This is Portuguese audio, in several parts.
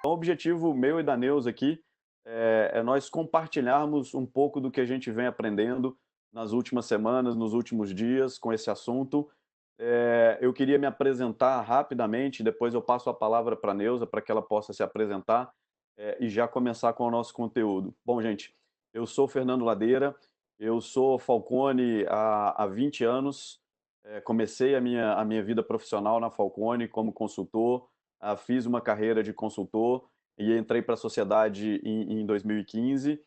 Então, o objetivo meu e da Neuza aqui é nós compartilharmos um pouco do que a gente vem aprendendo nas últimas semanas, nos últimos dias com esse assunto. Eu queria me apresentar rapidamente, depois eu passo a palavra para a Neuza para que ela possa se apresentar e já começar com o nosso conteúdo. Bom, gente, eu sou Fernando Ladeira, eu sou Falcone há 20 anos, comecei a minha vida profissional na Falcone como consultor, fiz uma carreira de consultor e entrei para a sociedade em 2015.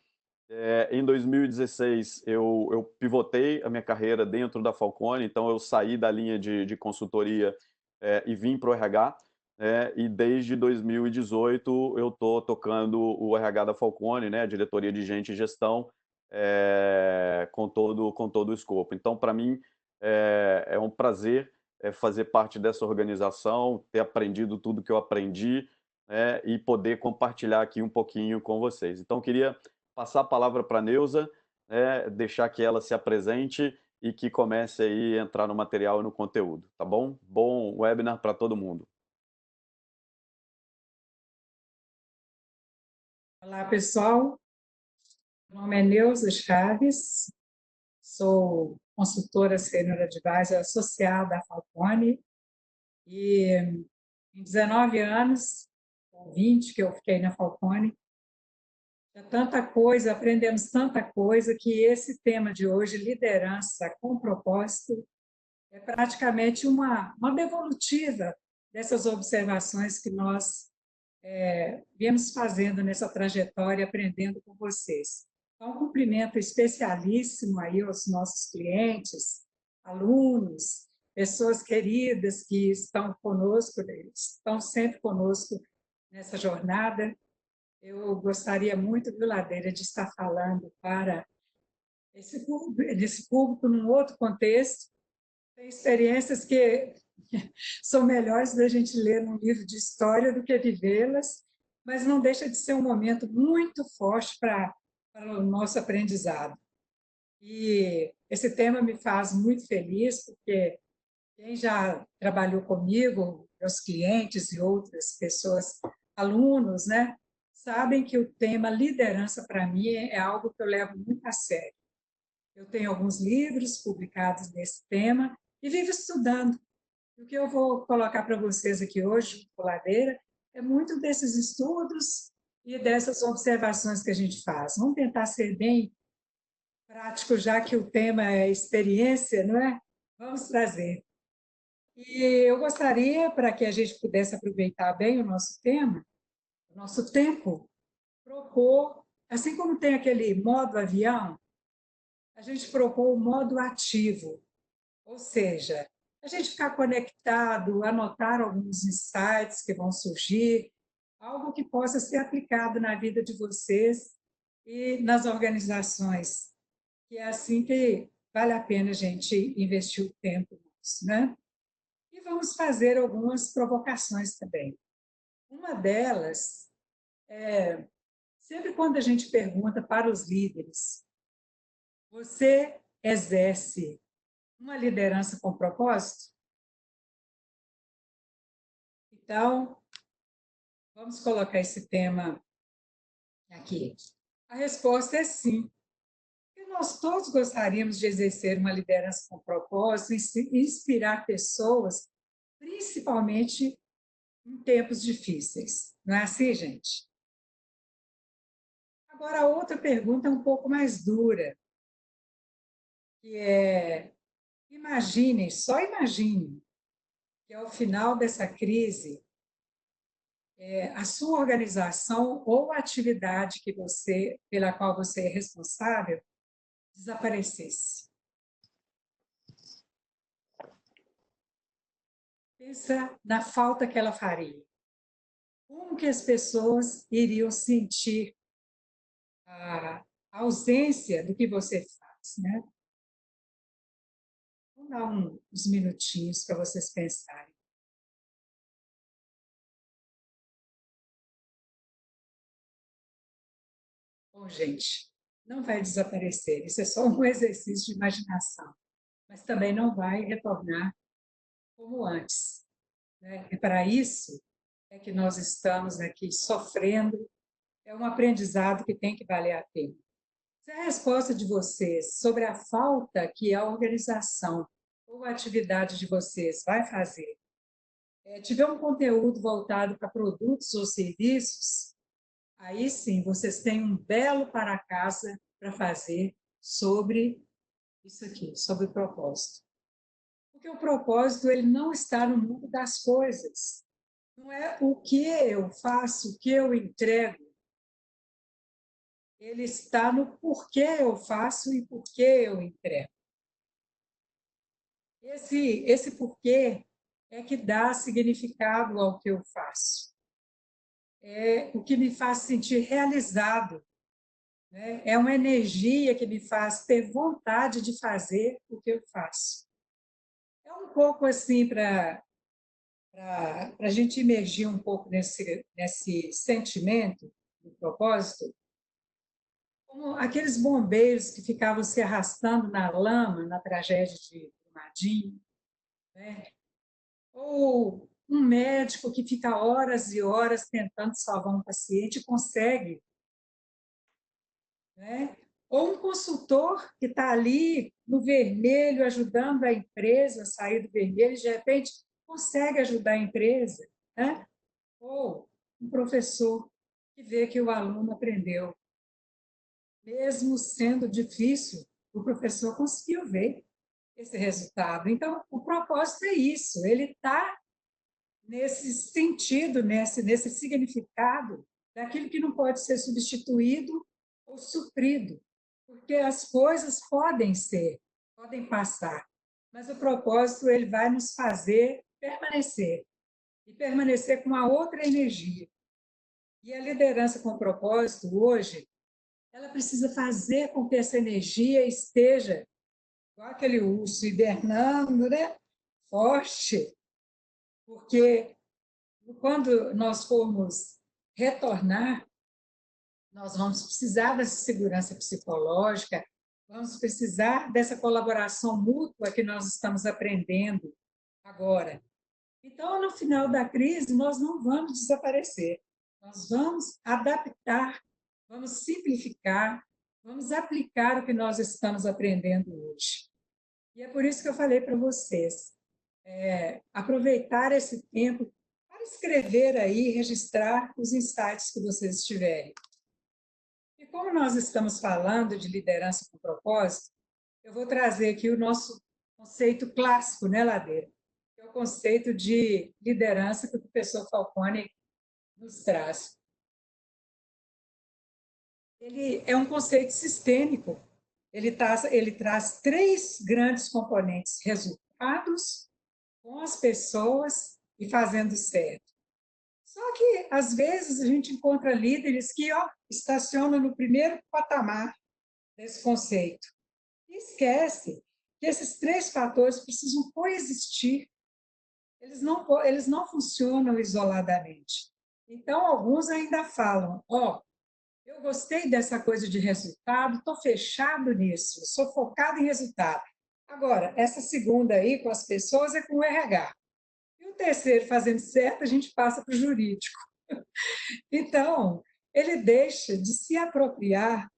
Em 2016, eu pivotei a minha carreira dentro da Falcone, então eu saí da linha de consultoria e vim para o RH. E desde 2018 eu estou tocando o RH da Falcone, né, a diretoria de gente e gestão, com todo o escopo. Então, para mim, é um prazer fazer parte dessa organização, ter aprendido tudo que eu aprendi, e poder compartilhar aqui um pouquinho com vocês. Então, eu queria passar a palavra para a Neuza, deixar que ela se apresente e que comece aí a entrar no material e no conteúdo, tá bom? Bom webinar para todo mundo. Olá, pessoal. Meu nome é Neuza Chaves, sou consultora Senior Advisor associada à Falcone e em 19 anos, ou 20 que eu fiquei na Falcone, é tanta coisa, aprendemos tanta coisa que esse tema de hoje, liderança com propósito, é praticamente uma devolutiva dessas observações que nós viemos fazendo nessa trajetória, aprendendo com vocês. Então, um cumprimento especialíssimo aí aos nossos clientes, alunos, pessoas queridas que estão conosco, estão sempre conosco nessa jornada. Eu gostaria muito, viu, Ladeira, de estar falando para esse público num outro contexto. Tem experiências que são melhores da gente ler num livro de história do que vivê-las, mas não deixa de ser um momento muito forte para o nosso aprendizado. E esse tema me faz muito feliz, porque quem já trabalhou comigo, meus clientes e outras pessoas, alunos, né, sabem que o tema liderança, para mim, é algo que eu levo muito a sério. Eu tenho alguns livros publicados nesse tema e vivo estudando. O que eu vou colocar para vocês aqui hoje, Coladeira, é muito desses estudos e dessas observações que a gente faz. Vamos tentar ser bem prático, já que o tema é experiência, não é? Vamos trazer. E eu gostaria, para que a gente pudesse aproveitar bem o nosso tema, o nosso tempo, propor, assim como tem aquele modo avião, a gente propor o modo ativo, ou seja, a gente ficar conectado, anotar alguns insights que vão surgir, algo que possa ser aplicado na vida de vocês e nas organizações, que é assim que vale a pena a gente investir o tempo nisso, né? E vamos fazer algumas provocações também. Uma delas é, sempre quando a gente pergunta para os líderes, você exerce uma liderança com propósito? Então, vamos colocar esse tema aqui. A resposta é sim. E nós todos gostaríamos de exercer uma liderança com propósito e inspirar pessoas, principalmente em tempos difíceis. Não é assim, gente? Agora, a outra pergunta é um pouco mais dura, que é, imaginem, só imaginem, que ao final dessa crise, a sua organização ou a atividade pela qual você é responsável desaparecesse. Pensa na falta que ela faria. Como que as pessoas iriam sentir a ausência do que você faz, né? Vou dar uns minutinhos para vocês pensarem. Bom, gente, não vai desaparecer. Isso é só um exercício de imaginação. Mas também não vai retornar como antes, né? E para isso, é que nós estamos aqui sofrendo, é um aprendizado que tem que valer a pena. Se a resposta de vocês sobre a falta que a organização ou a atividade de vocês vai fazer tiver um conteúdo voltado para produtos ou serviços, aí sim vocês têm um belo para casa para fazer sobre isso aqui, sobre o propósito. Porque o propósito ele não está no mundo das coisas. Não é o que eu faço, o que eu entrego. Ele está no porquê eu faço e porquê eu entrego. Esse porquê é que dá significado ao que eu faço. É o que me faz sentir realizado, né? É uma energia que me faz ter vontade de fazer o que eu faço. É um pouco assim para a gente imergir um pouco nesse sentimento do propósito, como aqueles bombeiros que ficavam se arrastando na lama na tragédia de Brumadinho, né? Ou um médico que fica horas e horas tentando salvar um paciente e consegue, né? Ou um consultor que está ali no vermelho, ajudando a empresa a sair do vermelho e, de repente, consegue ajudar a empresa, né? Ou um professor que vê que o aluno aprendeu. Mesmo sendo difícil, o professor conseguiu ver esse resultado. Então, o propósito é isso, ele está nesse sentido, nesse significado daquilo que não pode ser substituído ou suprido, porque as coisas podem ser, podem passar, mas o propósito ele vai nos fazer permanecer e permanecer com uma outra energia. E a liderança com propósito hoje, ela precisa fazer com que essa energia esteja igual aquele urso hibernando, né? Forte, porque quando nós formos retornar, nós vamos precisar dessa segurança psicológica, vamos precisar dessa colaboração mútua que nós estamos aprendendo agora. Então, no final da crise, nós não vamos desaparecer, nós vamos adaptar, vamos simplificar, vamos aplicar o que nós estamos aprendendo hoje. E é por isso que eu falei para vocês, aproveitar esse tempo para escrever aí, registrar os insights que vocês tiverem. E como nós estamos falando de liderança com propósito, eu vou trazer aqui o nosso conceito clássico, né, Ladeira? Que é o conceito de liderança que o professor Falcone nos traz. Ele é um conceito sistêmico. Ele traz três grandes componentes: resultados, com as pessoas e fazendo certo. Só que, às vezes, a gente encontra líderes que estacionam no primeiro patamar desse conceito e esquece que esses três fatores precisam coexistir. Eles não funcionam isoladamente. Então, alguns ainda falam, eu gostei dessa coisa de resultado, estou fechado nisso, sou focado em resultado. Agora, essa segunda aí com as pessoas é com o RH. E o terceiro, fazendo certo, a gente passa para o jurídico. Então, ele deixa de se apropriar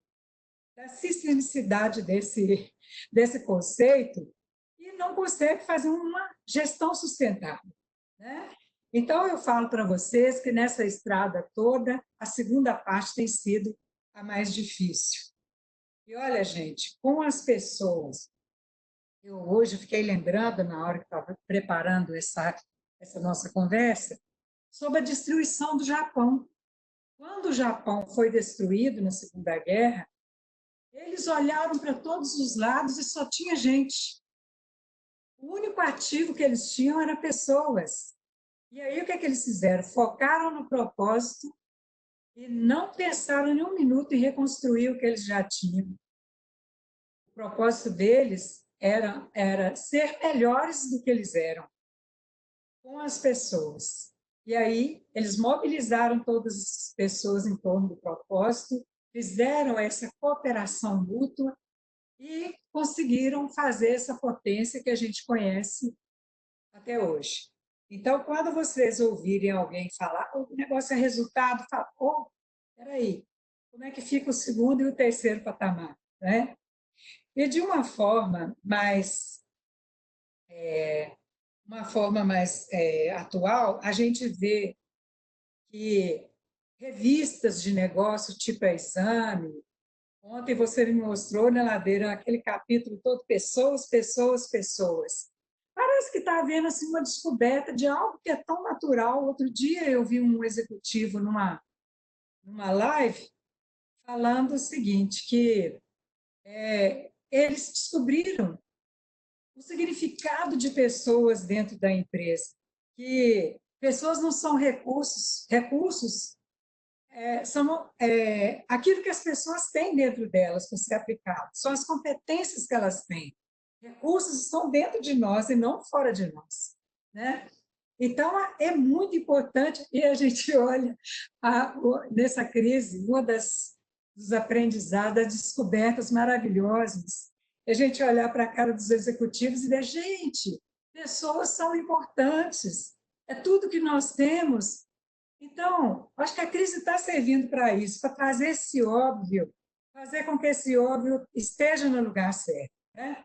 da sistemicidade desse conceito e não consegue fazer uma gestão sustentável, né? Então, eu falo para vocês que nessa estrada toda, a segunda parte tem sido a mais difícil. E olha, gente, com as pessoas, eu hoje fiquei lembrando, na hora que estava preparando essa nossa conversa, sobre a destruição do Japão. Quando o Japão foi destruído na Segunda Guerra, eles olharam para todos os lados e só tinha gente. O único ativo que eles tinham era pessoas. E aí o que eles fizeram? Focaram no propósito e não pensaram nem um minuto em reconstruir o que eles já tinham. O propósito deles era ser melhores do que eles eram, com as pessoas. E aí eles mobilizaram todas as pessoas em torno do propósito, fizeram essa cooperação mútua e conseguiram fazer essa potência que a gente conhece até hoje. Então, quando vocês ouvirem alguém falar, "Oh, o negócio é resultado", fala, oh, peraí, como é que fica o segundo e o terceiro patamar, né? E de uma forma mais atual, a gente vê que revistas de negócio, tipo a Exame, ontem você me mostrou na Ladeira aquele capítulo todo, pessoas, pessoas, pessoas. Parece que está havendo assim, uma descoberta de algo que é tão natural. Outro dia eu vi um executivo numa live falando o seguinte, que eles descobriram o significado de pessoas dentro da empresa, que pessoas não são recursos, recursos são aquilo que as pessoas têm dentro delas para ser aplicado, são as competências que elas têm. Recursos estão dentro de nós e não fora de nós, né? Então, é muito importante, e a gente olha nessa crise, dos aprendizados, das descobertas maravilhosas, a gente olhar para a cara dos executivos e ver, gente, pessoas são importantes, é tudo que nós temos. Então, acho que a crise está servindo para isso, para trazer esse óbvio, fazer com que esse óbvio esteja no lugar certo, né?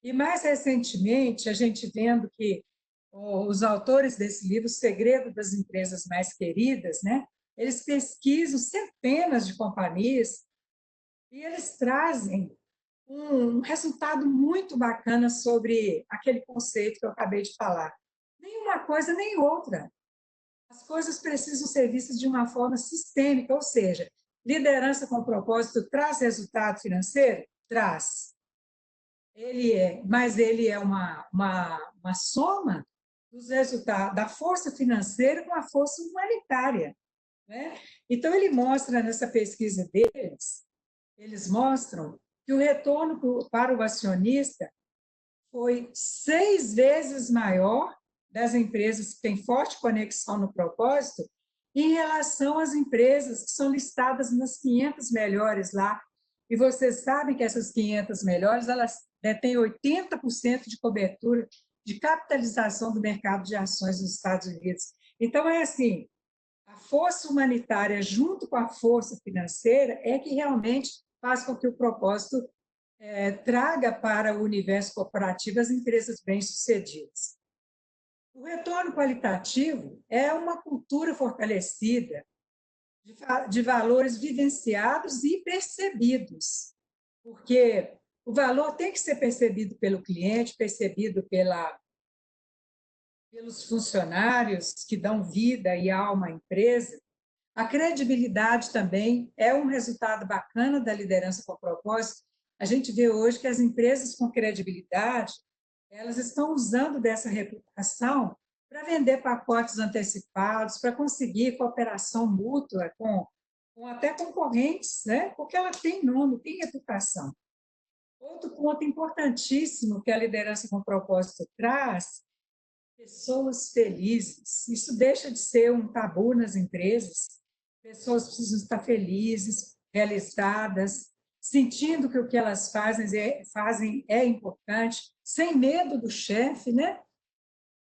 E mais recentemente, a gente vendo que os autores desse livro, O Segredo das Empresas Mais Queridas, né? Eles pesquisam centenas de companhias e eles trazem um resultado muito bacana sobre aquele conceito que eu acabei de falar. Nem uma coisa nem outra. As coisas precisam ser vistas de uma forma sistêmica, ou seja, liderança com propósito traz resultado financeiro? Traz. Mas ele é uma soma dos resultados da força financeira com a força humanitária, né? Então, ele mostra nessa pesquisa deles, eles mostram que o retorno para o acionista foi 6 vezes maior das empresas que têm forte conexão no propósito em relação às empresas que são listadas nas 500 melhores lá. E vocês sabem que essas 500 melhores, elas detêm 80% de cobertura de capitalização do mercado de ações dos Estados Unidos. Então, é assim, a força humanitária junto com a força financeira é que realmente faz com que o propósito traga para o universo corporativo as empresas bem-sucedidas. O retorno qualitativo é uma cultura fortalecida de valores vivenciados e percebidos, porque o valor tem que ser percebido pelo cliente, percebido pelos funcionários que dão vida e alma à empresa. A credibilidade também é um resultado bacana da liderança com propósito. A gente vê hoje que as empresas com credibilidade, elas estão usando dessa reputação para vender pacotes antecipados, para conseguir cooperação mútua com até concorrentes, né? Porque ela tem nome, tem reputação. Outro ponto importantíssimo que a liderança com propósito traz, pessoas felizes. Isso deixa de ser um tabu nas empresas. Pessoas precisam estar felizes, realizadas, sentindo que o que elas fazem é importante, sem medo do chefe, né?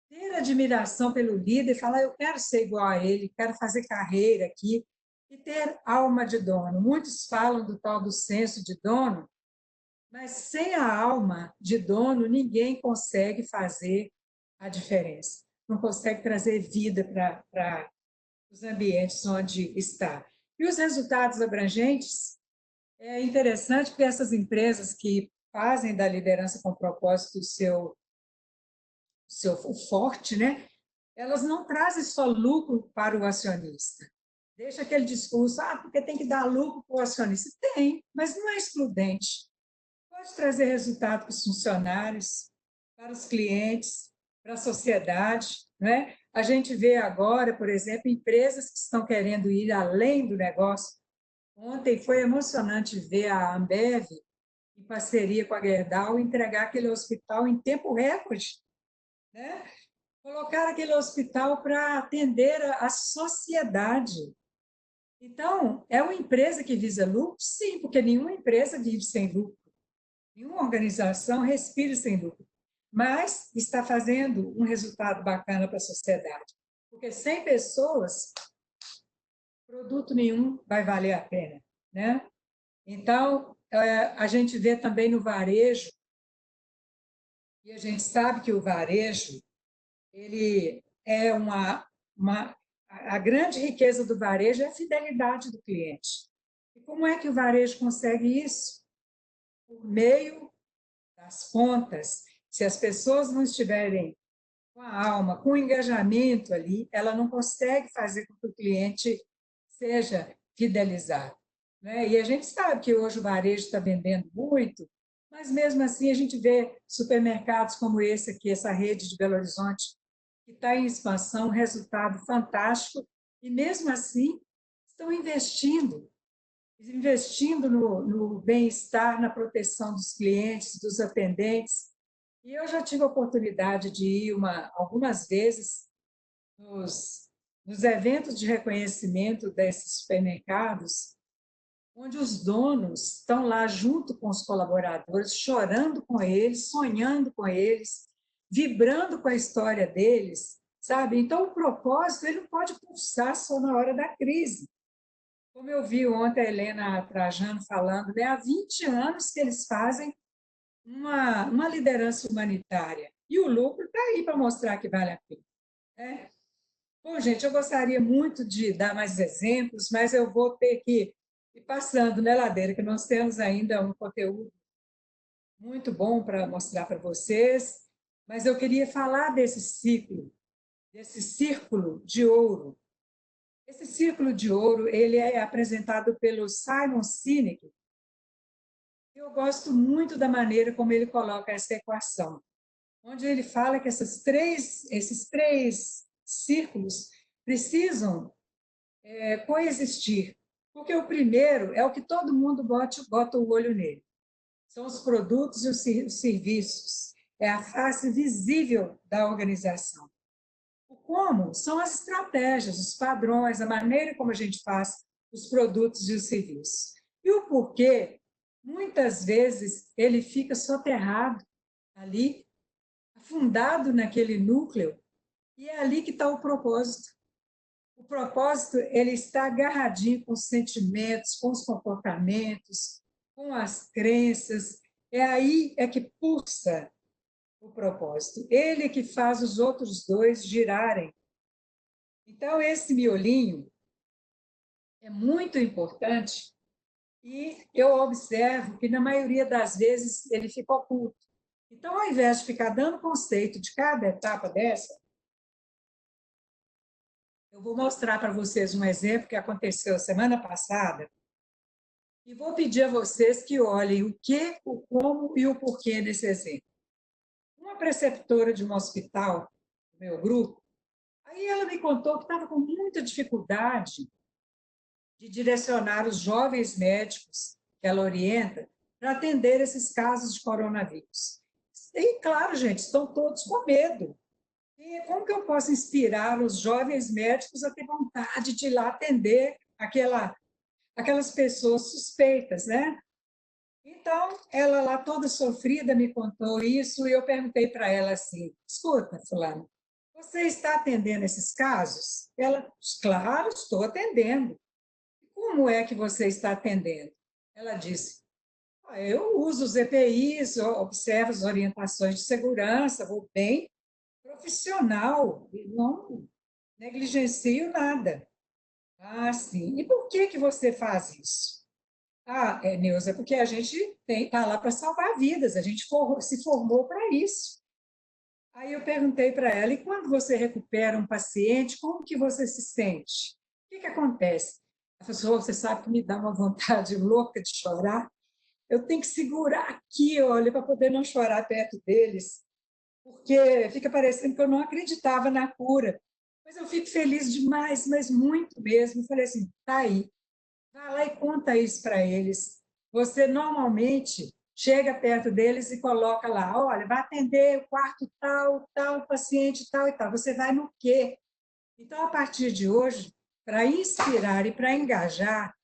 Ter admiração pelo líder, falar, eu quero ser igual a ele, quero fazer carreira aqui, e ter alma de dono. Muitos falam do tal do senso de dono, mas sem a alma de dono, ninguém consegue fazer a diferença. Não consegue trazer vida para os ambientes onde está. E os resultados abrangentes, é interessante porque essas empresas que fazem da liderança com propósito o forte, né? Elas não trazem só lucro para o acionista. Deixa aquele discurso, porque tem que dar lucro para o acionista. Tem, mas não é excludente. Pode trazer resultado para os funcionários, para os clientes, para a sociedade, né? A gente vê agora, por exemplo, empresas que estão querendo ir além do negócio. Ontem foi emocionante ver a Ambev, em parceria com a Gerdau, entregar aquele hospital em tempo recorde, né? Colocar aquele hospital para atender a sociedade. Então, é uma empresa que visa lucro? Sim, porque nenhuma empresa vive sem lucro. Nenhuma organização respira sem lucro. mas está fazendo um resultado bacana para a sociedade. Porque sem pessoas, produto nenhum vai valer a pena, né? Então, a gente vê também no varejo, e a gente sabe que o varejo, ele é a grande riqueza do varejo é a fidelidade do cliente. E como é que o varejo consegue isso? Por meio das contas. Se as pessoas não estiverem com a alma, com o engajamento ali, ela não consegue fazer com que o cliente seja fidelizado, né? E a gente sabe que hoje o varejo está vendendo muito, mas mesmo assim a gente vê supermercados como esse aqui, essa rede de Belo Horizonte, que está em expansão, um resultado fantástico, e mesmo assim estão investindo no bem-estar, na proteção dos clientes, dos atendentes. E eu já tive a oportunidade de ir algumas vezes nos eventos de reconhecimento desses supermercados, onde os donos estão lá junto com os colaboradores, chorando com eles, sonhando com eles, vibrando com a história deles, sabe? Então, o propósito ele não pode pulsar só na hora da crise. Como eu vi ontem a Helena Trajano falando, né? Há 20 anos que eles fazem uma liderança humanitária. E o lucro está aí para mostrar que vale a pena, né? Bom, gente, eu gostaria muito de dar mais exemplos, mas eu vou ter que ir passando, né, Ladeira, que nós temos ainda um conteúdo muito bom para mostrar para vocês, mas eu queria falar desse ciclo, desse círculo de ouro. Esse círculo de ouro ele é apresentado pelo Simon Sinek. Eu gosto muito da maneira como ele coloca essa equação, onde ele fala que esses três círculos precisam coexistir, porque o primeiro é o que todo mundo bota o olho nele, são os produtos e os serviços, é a face visível da organização. O como são as estratégias, os padrões, a maneira como a gente faz os produtos e os serviços. E o porquê, muitas vezes, ele fica soterrado ali, afundado naquele núcleo, e é ali que está o propósito. O propósito ele está agarradinho com os sentimentos, com os comportamentos, com as crenças. É aí que pulsa o propósito. Ele que faz os outros dois girarem. Então, esse miolinho é muito importante e eu observo que, na maioria das vezes, ele fica oculto. Então, ao invés de ficar dando conceito de cada etapa dessa, eu vou mostrar para vocês um exemplo que aconteceu semana passada e vou pedir a vocês que olhem o que, o como e o porquê desse exemplo. Uma preceptora de um hospital, do meu grupo, aí ela me contou que estava com muita dificuldade de direcionar os jovens médicos que ela orienta para atender esses casos de coronavírus. E, claro, gente, estão todos com medo. E como que eu posso inspirar os jovens médicos a ter vontade de ir lá atender aquelas pessoas suspeitas, né? Então, ela lá toda sofrida me contou isso e eu perguntei para ela assim, escuta, fulano, você está atendendo esses casos? Ela, claro, estou atendendo. Como é que você está atendendo? Ela disse, eu uso os EPIs, observo as orientações de segurança, vou bem profissional, não negligencio nada. Ah, sim. E por que você faz isso? Ah, Neuza, porque a gente está lá para salvar vidas, a gente se formou para isso. Aí eu perguntei para ela, e quando você recupera um paciente, como que você se sente? O que acontece? Ela falou, você sabe que me dá uma vontade louca de chorar? Eu tenho que segurar aqui, olha, para poder não chorar perto deles, porque fica parecendo que eu não acreditava na cura. Mas eu fico feliz demais, mas muito mesmo. Eu falei assim, tá aí, vai lá e conta isso para eles. Você normalmente chega perto deles e coloca lá, olha, vai atender o quarto tal, tal, paciente tal e tal. Você vai no quê? Então, a partir de hoje, para inspirar e para engajar,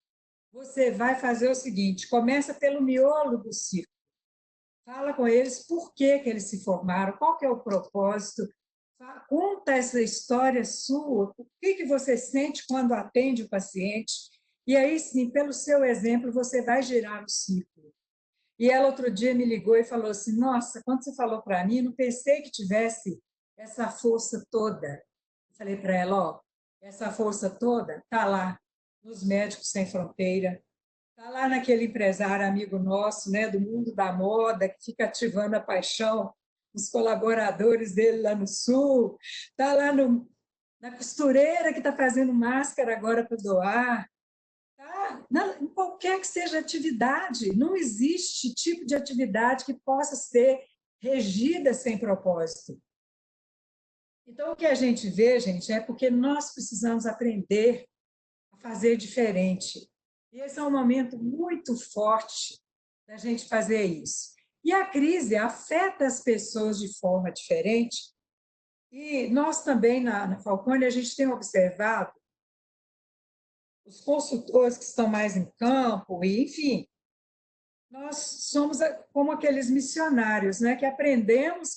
você vai fazer o seguinte, começa pelo miolo do círculo. fala com eles por que que eles se formaram, qual que é o propósito, conta essa história sua, o que que você sente quando atende o paciente, e aí sim, pelo seu exemplo, você vai girar o ciclo. E ela outro dia me ligou e falou assim: Nossa, quando você falou para mim, não pensei que tivesse essa força toda. Eu falei para ela: Ó, essa força toda está lá nos Médicos Sem Fronteira, está lá naquele empresário amigo nosso, né, do mundo da moda, que fica ativando a paixão dos colaboradores dele lá no Sul, está lá na costureira que está fazendo máscara agora para doar, tá? Em qualquer que seja a atividade, não existe tipo de atividade que possa ser regida sem propósito. Então, o que a gente vê, gente, é porque nós precisamos aprender a fazer diferente. E esse é um momento muito forte da gente fazer isso. E a crise afeta as pessoas de forma diferente. E nós também, na Falcone, a gente tem observado os consultores que estão mais em campo, e, enfim, nós somos como aqueles missionários, né, que aprendemos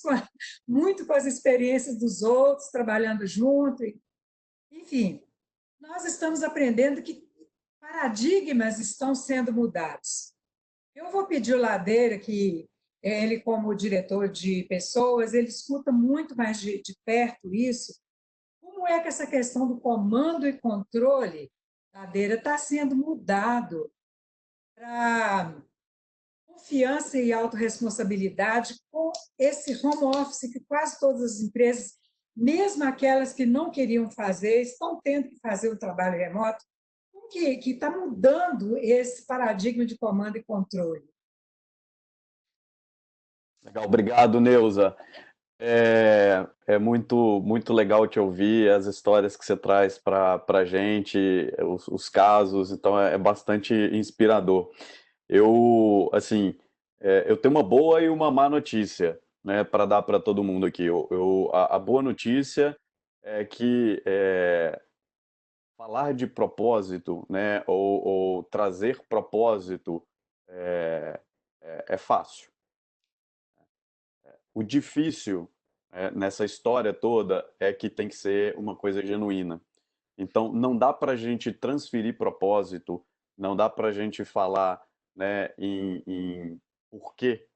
muito com as experiências dos outros, trabalhando junto. Enfim, nós estamos aprendendo que paradigmas estão sendo mudados. Eu vou pedir o Ladeira, que ele, como diretor de pessoas, ele escuta muito mais de perto isso. Como é que essa questão do comando e controle, Ladeira, está sendo mudado para confiança e autorresponsabilidade com esse home office que quase todas as empresas, mesmo aquelas que não queriam fazer, estão tendo que fazer o trabalho remoto? Como que está mudando esse paradigma de comando e controle? Legal, obrigado, Neuza. É muito legal te ouvir, as histórias que você traz para a gente, os casos, então é bastante inspirador. Assim, eu tenho uma boa e uma má notícia, né, para dar para todo mundo aqui. A boa notícia é que falar de propósito, né, ou trazer propósito é, é fácil. O difícil, nessa história toda é que tem que ser uma coisa genuína. Então, não dá para a gente transferir propósito, não dá para a gente falar, né, em porquê,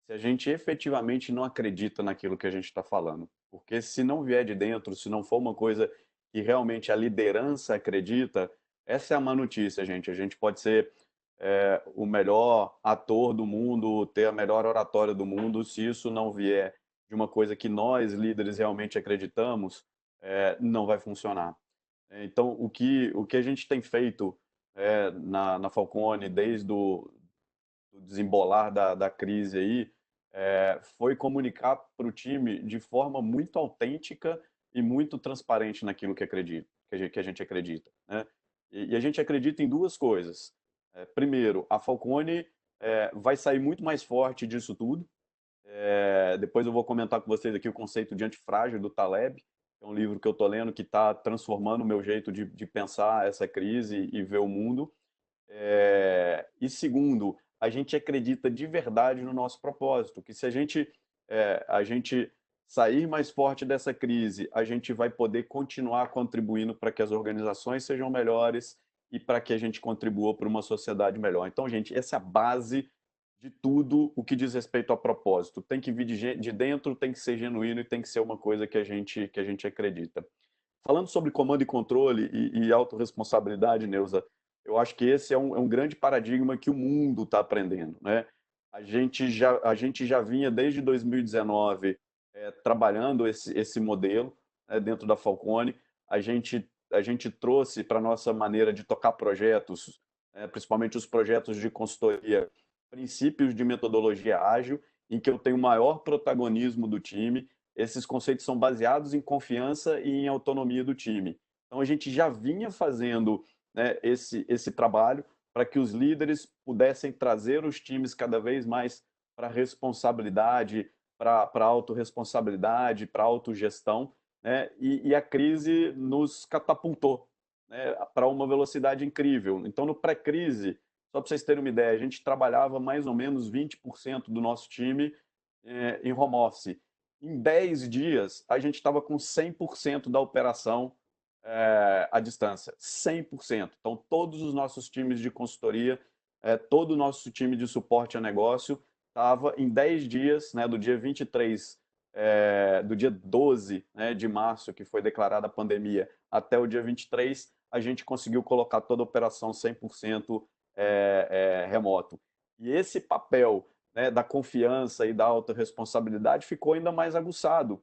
se a gente efetivamente não acredita naquilo que a gente está falando. Porque se não vier de dentro, se não for uma coisa que realmente a liderança acredita, essa é a má notícia, gente. A gente pode ser o melhor ator do mundo, ter a melhor oratória do mundo, se isso não vier de uma coisa que nós, líderes, realmente acreditamos, não vai funcionar. Então, o que a gente tem feito na Falcone, desde do desembolar da crise aí, foi comunicar para o time de forma muito autêntica e muito transparente naquilo que acredita, que a gente acredita, né? E a gente acredita em duas coisas. Primeiro, a Falcone vai sair muito mais forte disso tudo. Depois eu vou comentar com vocês aqui o conceito de antifrágil do Taleb, que é um livro que eu estou lendo que está transformando o meu jeito de pensar essa crise e ver o mundo. E segundo, a gente acredita de verdade no nosso propósito, que se a gente sair mais forte dessa crise, a gente vai poder continuar contribuindo para que as organizações sejam melhores e para que a gente contribua para uma sociedade melhor. Então, gente, essa é a base de tudo o que diz respeito a propósito. Tem que vir de dentro, tem que ser genuíno e tem que ser uma coisa que a gente acredita. Falando sobre comando e controle e autorresponsabilidade, Neuza, eu acho que esse é um grande paradigma que o mundo está aprendendo, né? A gente já vinha desde 2019 trabalhando esse modelo, né, dentro da Falcone. A gente trouxe para a nossa maneira de tocar projetos, principalmente os projetos de consultoria, princípios de metodologia ágil, em que eu tenho maior protagonismo do time. Esses conceitos são baseados em confiança e em autonomia do time. Então, a gente já vinha fazendo, né, esse trabalho para que os líderes pudessem trazer os times cada vez mais para responsabilidade, para autorresponsabilidade, para autogestão, né? E a crise nos catapultou, né, para uma velocidade incrível. Então, no pré-crise, Só para vocês terem uma ideia, a gente trabalhava mais ou menos 20% do nosso time em home office. Em 10 dias, a gente estava com 100% da operação à distância. 100%. Então, todos os nossos times de consultoria, todo o nosso time de suporte a negócio estava em 10 dias, né, do dia 23, do dia 12, né, de março, que foi declarada a pandemia, até o dia 23, a gente conseguiu colocar toda a operação 100% remoto. E esse papel, né, da confiança e da autorresponsabilidade ficou ainda mais aguçado.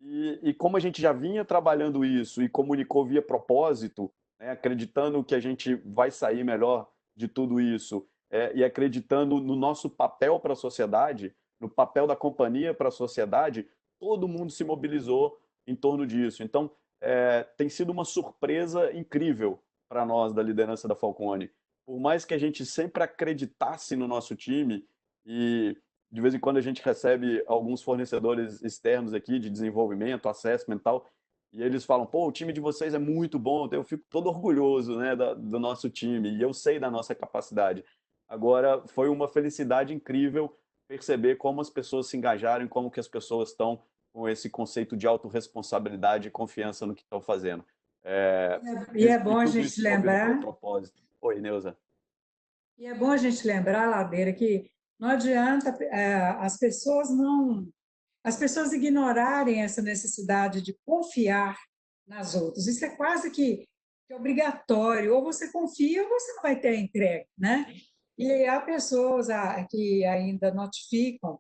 E como a gente já vinha trabalhando isso e comunicou via propósito, né, acreditando que a gente vai sair melhor de tudo isso, e acreditando no nosso papel para a sociedade, no papel da companhia para a sociedade, todo mundo se mobilizou em torno disso. Então, tem sido uma surpresa incrível para nós da liderança da Falcone. Por mais que a gente sempre acreditasse no nosso time, e de vez em quando a gente recebe alguns fornecedores externos aqui de desenvolvimento, assessment e tal, e eles falam, pô, o time de vocês é muito bom, eu fico todo orgulhoso, né, do nosso time, e eu sei da nossa capacidade. Agora, foi uma felicidade incrível perceber como as pessoas se engajaram, como que as pessoas estão com esse conceito de autorresponsabilidade e confiança no que estão fazendo. E é E bom a tudo gente isso mobilizou o lembrar, propósito. Oi, Neuza. Ladeira, que não adianta as pessoas ignorarem essa necessidade de confiar nas outras. Isso é quase que obrigatório. Ou você confia ou você não vai ter a entrega, né? E há pessoas que ainda notificam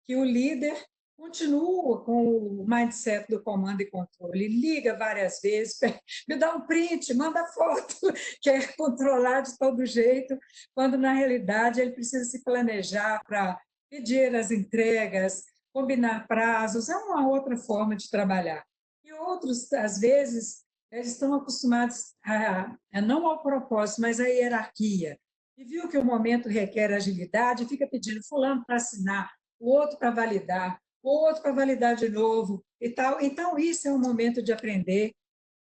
que o líder continua com o mindset do comando e controle, liga várias vezes, me dá um print, manda foto, quer controlar de todo jeito, quando na realidade ele precisa se planejar para pedir as entregas, combinar prazos, é uma outra forma de trabalhar. E outros, às vezes, eles estão acostumados não ao propósito, mas à hierarquia. E viu que o momento requer agilidade, fica pedindo fulano para assinar, o outro para validar, o outro para validar de novo e tal. Então, isso é um momento de aprender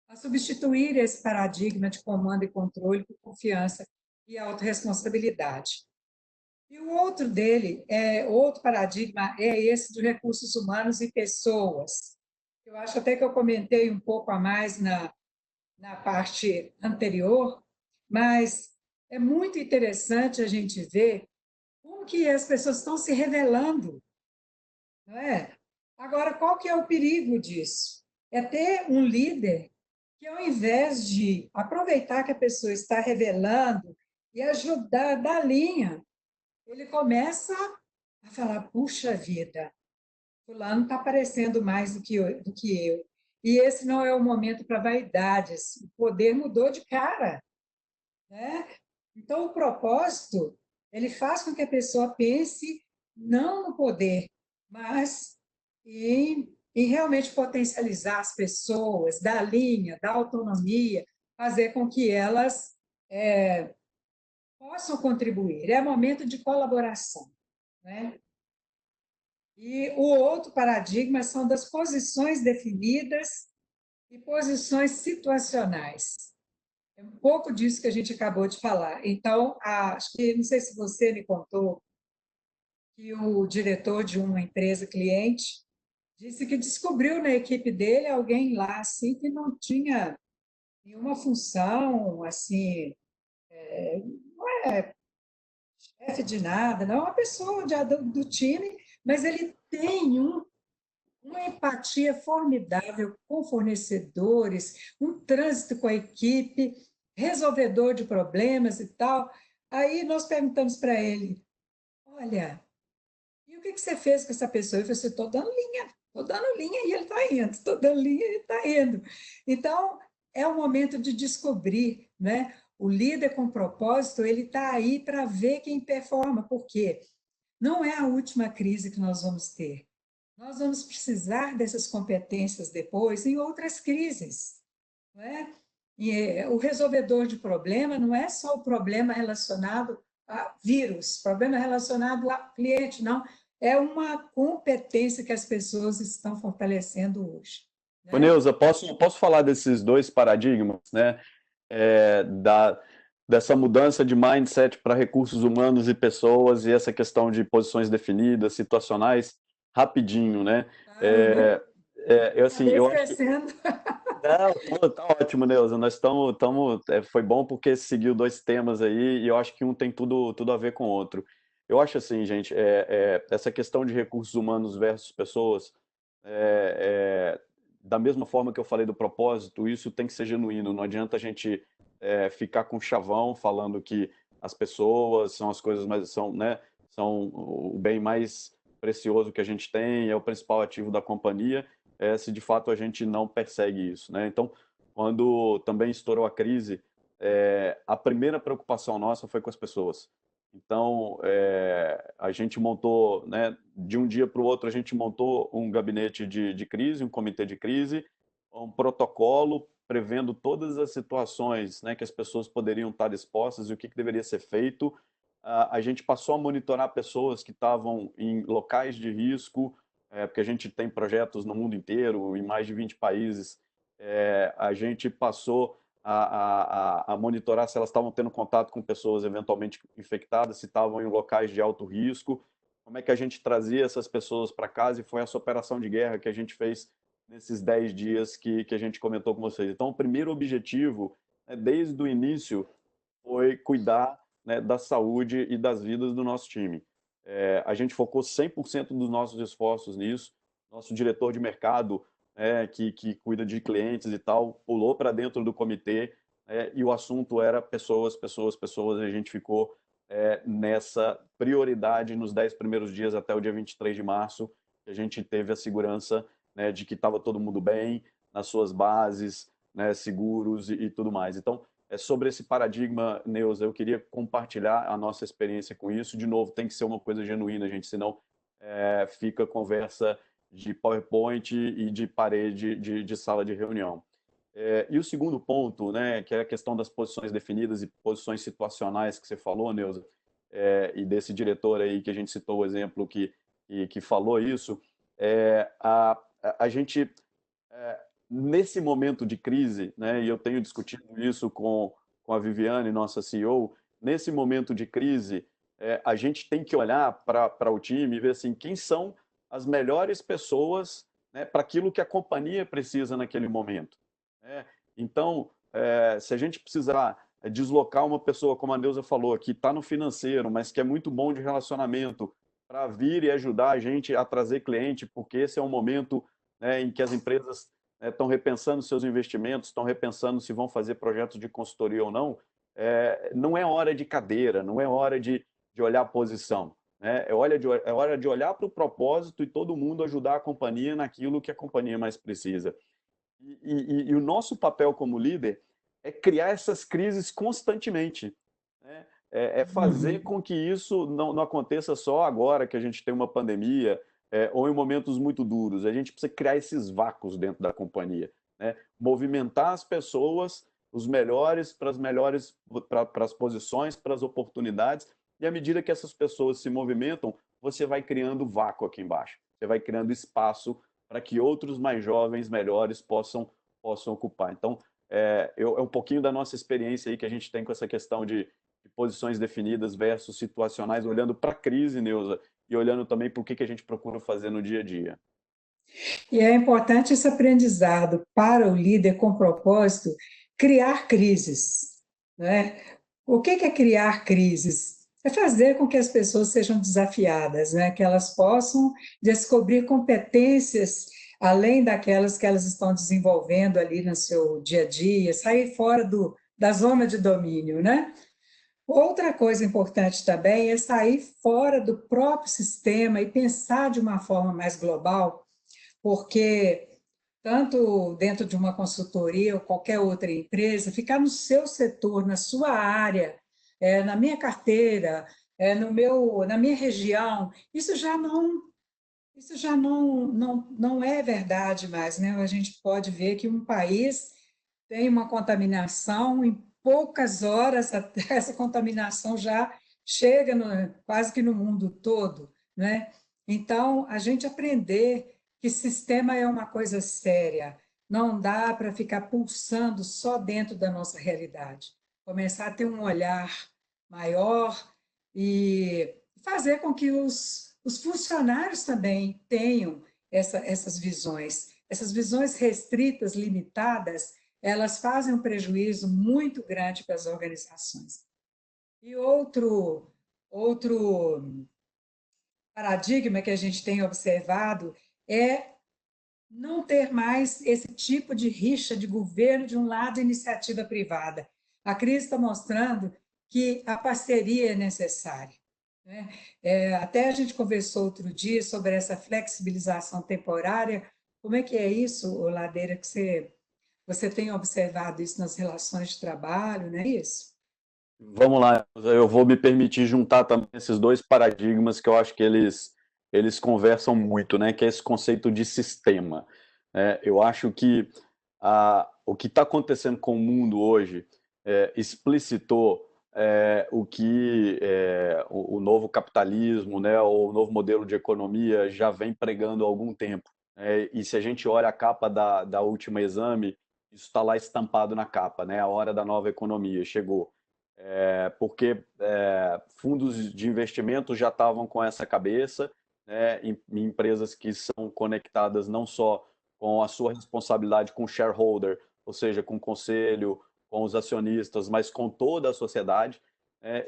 a substituir esse paradigma de comando e controle por confiança e autorresponsabilidade. E o outro paradigma é esse de recursos humanos e pessoas. Eu acho até que eu comentei um pouco a mais na parte anterior, mas é muito interessante a gente ver como que as pessoas estão se revelando, não é? Agora, qual que é o perigo disso? É ter um líder que, ao invés de aproveitar que a pessoa está revelando e ajudar da linha, ele começa a falar: puxa vida, fulano está aparecendo mais do que eu. E esse não é o momento para vaidades. O poder mudou de cara, né? Então, o propósito, ele faz com que a pessoa pense não no poder, mas em realmente potencializar as pessoas, dar linha, dar autonomia, fazer com que elas possam contribuir. É momento de colaboração, né? E o outro paradigma são das posições definidas e posições situacionais. É um pouco disso que a gente acabou de falar. Então, acho que, não sei se você me contou, que o diretor de uma empresa cliente disse que descobriu na equipe dele alguém lá assim que não tinha nenhuma função, assim, não é chefe de nada, não é uma pessoa do time, mas ele tem uma empatia formidável com fornecedores, um trânsito com a equipe, resolvedor de problemas e tal. Aí nós perguntamos para ele: olha, e o que você fez com essa pessoa? Ele falou assim: estou dando linha e ele está indo, estou dando linha e ele está indo. Então, é o momento de descobrir, né? O líder com propósito, ele está aí para ver quem performa, porque não é a última crise que nós vamos ter. Nós vamos precisar dessas competências depois em outras crises, não é? E o resolvedor de problema não é só o problema relacionado a vírus, problema relacionado a cliente, não. É uma competência que as pessoas estão fortalecendo hoje, Ô, né? Neuza, posso falar desses dois paradigmas, né? dessa mudança de mindset para recursos humanos e pessoas e essa questão de posições definidas, situacionais, rapidinho, né? Aham. Assim, Acabei eu acho que esquecendo. não, tá ótimo, Neuza. Nós foi bom porque seguiu dois temas aí e eu acho que um tem tudo a ver com o outro. Eu acho assim, gente, essa questão de recursos humanos versus pessoas, da mesma forma que eu falei do propósito, isso tem que ser genuíno. Não adianta a gente ficar com chavão falando que as pessoas são as coisas mais, são, né, são o bem mais precioso que a gente tem, é o principal ativo da companhia se de fato a gente não persegue isso, né? Então, quando também estourou a crise, a primeira preocupação nossa foi com as pessoas. Então, a gente montou, né, de um dia para o outro, a gente montou um gabinete de crise, um comitê de crise, um protocolo prevendo todas as situações, né, que as pessoas poderiam estar expostas e o que deveria ser feito. A gente passou a monitorar pessoas que estavam em locais de risco, porque a gente tem projetos no mundo inteiro, em mais de 20 países. A gente passou a monitorar se elas estavam tendo contato com pessoas eventualmente infectadas, se estavam em locais de alto risco, como é que a gente trazia essas pessoas para casa, e foi essa operação de guerra que a gente fez nesses 10 dias que a gente comentou com vocês. Então, o primeiro objetivo, né, desde o início, foi cuidar, né, da saúde e das vidas do nosso time. A gente focou 100% dos nossos esforços nisso. Nosso diretor de mercado, que cuida de clientes e tal, pulou para dentro do comitê, e o assunto era pessoas, pessoas, pessoas. A gente ficou nessa prioridade nos 10 primeiros dias até o dia 23 de março, que a gente teve a segurança, né, de que estava todo mundo bem, nas suas bases, né, seguros e tudo mais. Então, sobre esse paradigma, Neuza, eu queria compartilhar a nossa experiência com isso. De novo, tem que ser uma coisa genuína, gente, senão fica conversa de PowerPoint e de parede de sala de reunião. E o segundo ponto, né, que é a questão das posições definidas e posições situacionais que você falou, Neuza, e desse diretor aí que a gente citou o exemplo que falou isso, a gente nesse momento de crise, né, e eu tenho discutido isso com a Viviane, nossa CEO, nesse momento de crise, a gente tem que olhar para o time e ver assim, quem são as melhores pessoas, né, para aquilo que a companhia precisa naquele momento. Né? Então, se a gente precisar deslocar uma pessoa, como a Neuza falou, que está no financeiro, mas que é muito bom de relacionamento, para vir e ajudar a gente a trazer cliente, porque esse é um momento, né, em que as empresas estão repensando seus investimentos, estão repensando se vão fazer projetos de consultoria ou não. Não é hora de cadeira, não é hora de olhar a posição. Né? É hora de olhar para o propósito e todo mundo ajudar a companhia naquilo que a companhia mais precisa. E o nosso papel como líder é criar essas crises constantemente. Né? Fazer com que isso não aconteça só agora que a gente tem uma pandemia, ou em momentos muito duros. A gente precisa criar esses vácuos dentro da companhia. Né? Movimentar as pessoas, os melhores, para as posições, para as oportunidades, e à medida que essas pessoas se movimentam, você vai criando vácuo aqui embaixo. Você vai criando espaço para que outros mais jovens, melhores, possam ocupar. Então, um pouquinho da nossa experiência aí que a gente tem com essa questão de posições definidas versus situacionais, olhando para a crise, Neuza, e olhando também para o que a gente procura fazer no dia a dia. E é importante esse aprendizado para o líder com propósito, criar crises, né? O que é criar crises? É fazer com que as pessoas sejam desafiadas, né? Que elas possam descobrir competências além daquelas que elas estão desenvolvendo ali no seu dia a dia, sair fora da zona de domínio, né? Outra coisa importante também é sair fora do próprio sistema e pensar de uma forma mais global, porque tanto dentro de uma consultoria ou qualquer outra empresa, ficar no seu setor, na sua área, na minha carteira, na minha região, isso já não é verdade mais, né? A gente pode ver que um país tem uma contaminação, em poucas horas essa contaminação já chega quase que no mundo todo, né? Então, a gente aprender que sistema é uma coisa séria, não dá para ficar pulsando só dentro da nossa realidade. começar a ter um olhar maior e fazer com que os funcionários também tenham essas visões. Essas visões restritas, limitadas, elas fazem um prejuízo muito grande para as organizações. E outro paradigma que a gente tem observado é não ter mais esse tipo de rixa de governo de um lado e iniciativa privada. A crise está mostrando que a parceria é necessária. Né? Até a gente conversou outro dia sobre essa flexibilização temporária. Como é que é isso, Ladeira, que você tem observado isso nas relações de trabalho, não é isso? Vamos lá, eu vou me permitir juntar também esses dois paradigmas que eu acho que eles conversam muito, né? Que é esse conceito de sistema. Eu acho que o que está acontecendo com o mundo hoje explicitou o que o novo capitalismo, né, ou o novo modelo de economia já vem pregando há algum tempo. E se a gente olha a capa da última exame, isso está lá estampado na capa, né? A hora da nova economia chegou. Porque fundos de investimento já estavam com essa cabeça, né, em empresas que são conectadas não só com a sua responsabilidade com o shareholder, ou seja, com o conselho, com os acionistas, mas com toda a sociedade,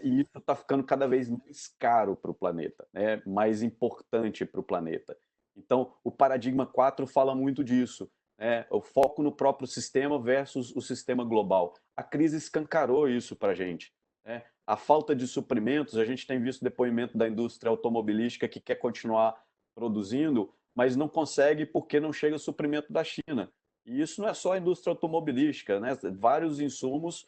e isso está ficando cada vez mais caro para o planeta, né, mais importante para o planeta. Então, o paradigma 4 fala muito disso, né, o foco no próprio sistema versus o sistema global. A crise escancarou isso para a gente. Né? A falta de suprimentos, a gente tem visto depoimento da indústria automobilística que quer continuar produzindo, mas não consegue porque não chega o suprimento da China. E isso não é só a indústria automobilística, né? Vários insumos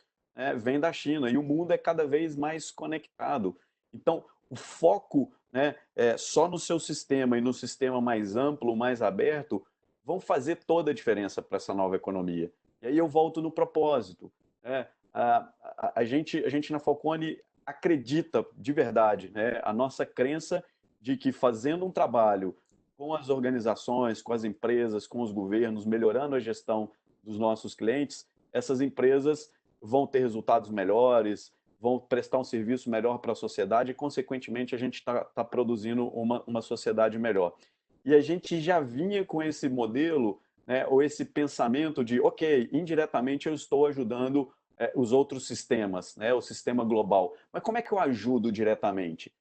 vêm da China e o mundo é cada vez mais conectado. Então, o foco, né, só no seu sistema e no sistema mais amplo, mais aberto, vão fazer toda a diferença para essa nova economia. E aí eu volto no propósito. Né? A gente na Falcone acredita de verdade, né? A nossa crença de que fazendo um trabalho com as organizações, com as empresas, com os governos, melhorando a gestão dos nossos clientes, essas empresas vão ter resultados melhores, vão prestar um serviço melhor para a sociedade e, consequentemente, a gente está produzindo uma sociedade melhor. E a gente já vinha com esse modelo, né, ou esse pensamento de, ok, indiretamente eu estou ajudando os outros sistemas, né, o sistema global. Mas como é que eu ajudo diretamente?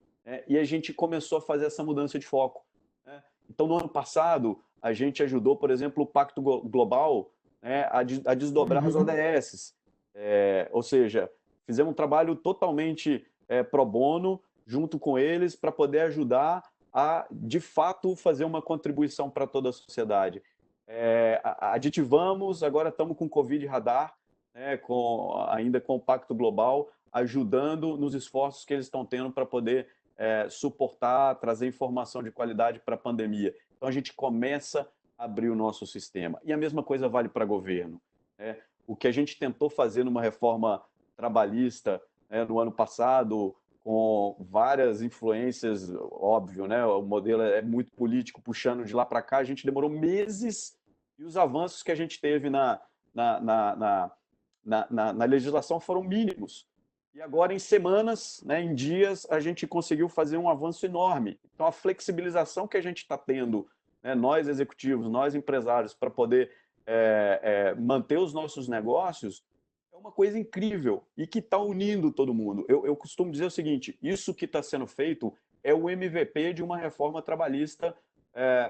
E a gente começou a fazer essa mudança de foco. Né? Então, no ano passado, a gente ajudou, por exemplo, o Pacto Global, né, a desdobrar as Uhum. ODS. Ou seja, fizemos um trabalho totalmente pro bono, junto com eles, para poder ajudar a, de fato, fazer uma contribuição para toda a sociedade. Aditivamos, agora estamos com o Covid Radar, né, ainda com o Pacto Global, ajudando nos esforços que eles estão tendo para poder suportar, trazer informação de qualidade para a pandemia. Então, a gente começa a abrir o nosso sistema. E a mesma coisa vale para governo. Né? O que a gente tentou fazer numa reforma trabalhista no ano passado, com várias influências, óbvio, né? O modelo é muito político, puxando de lá para cá, a gente demorou meses e os avanços que a gente teve na, na, na, na legislação foram mínimos. E agora, em semanas, né, em dias, a gente conseguiu fazer um avanço enorme. Então, a flexibilização que a gente está tendo, né, nós executivos, nós empresários, para poder manter os nossos negócios, é uma coisa incrível e que está unindo todo mundo. Eu costumo dizer o seguinte: isso que está sendo feito é o MVP de uma reforma trabalhista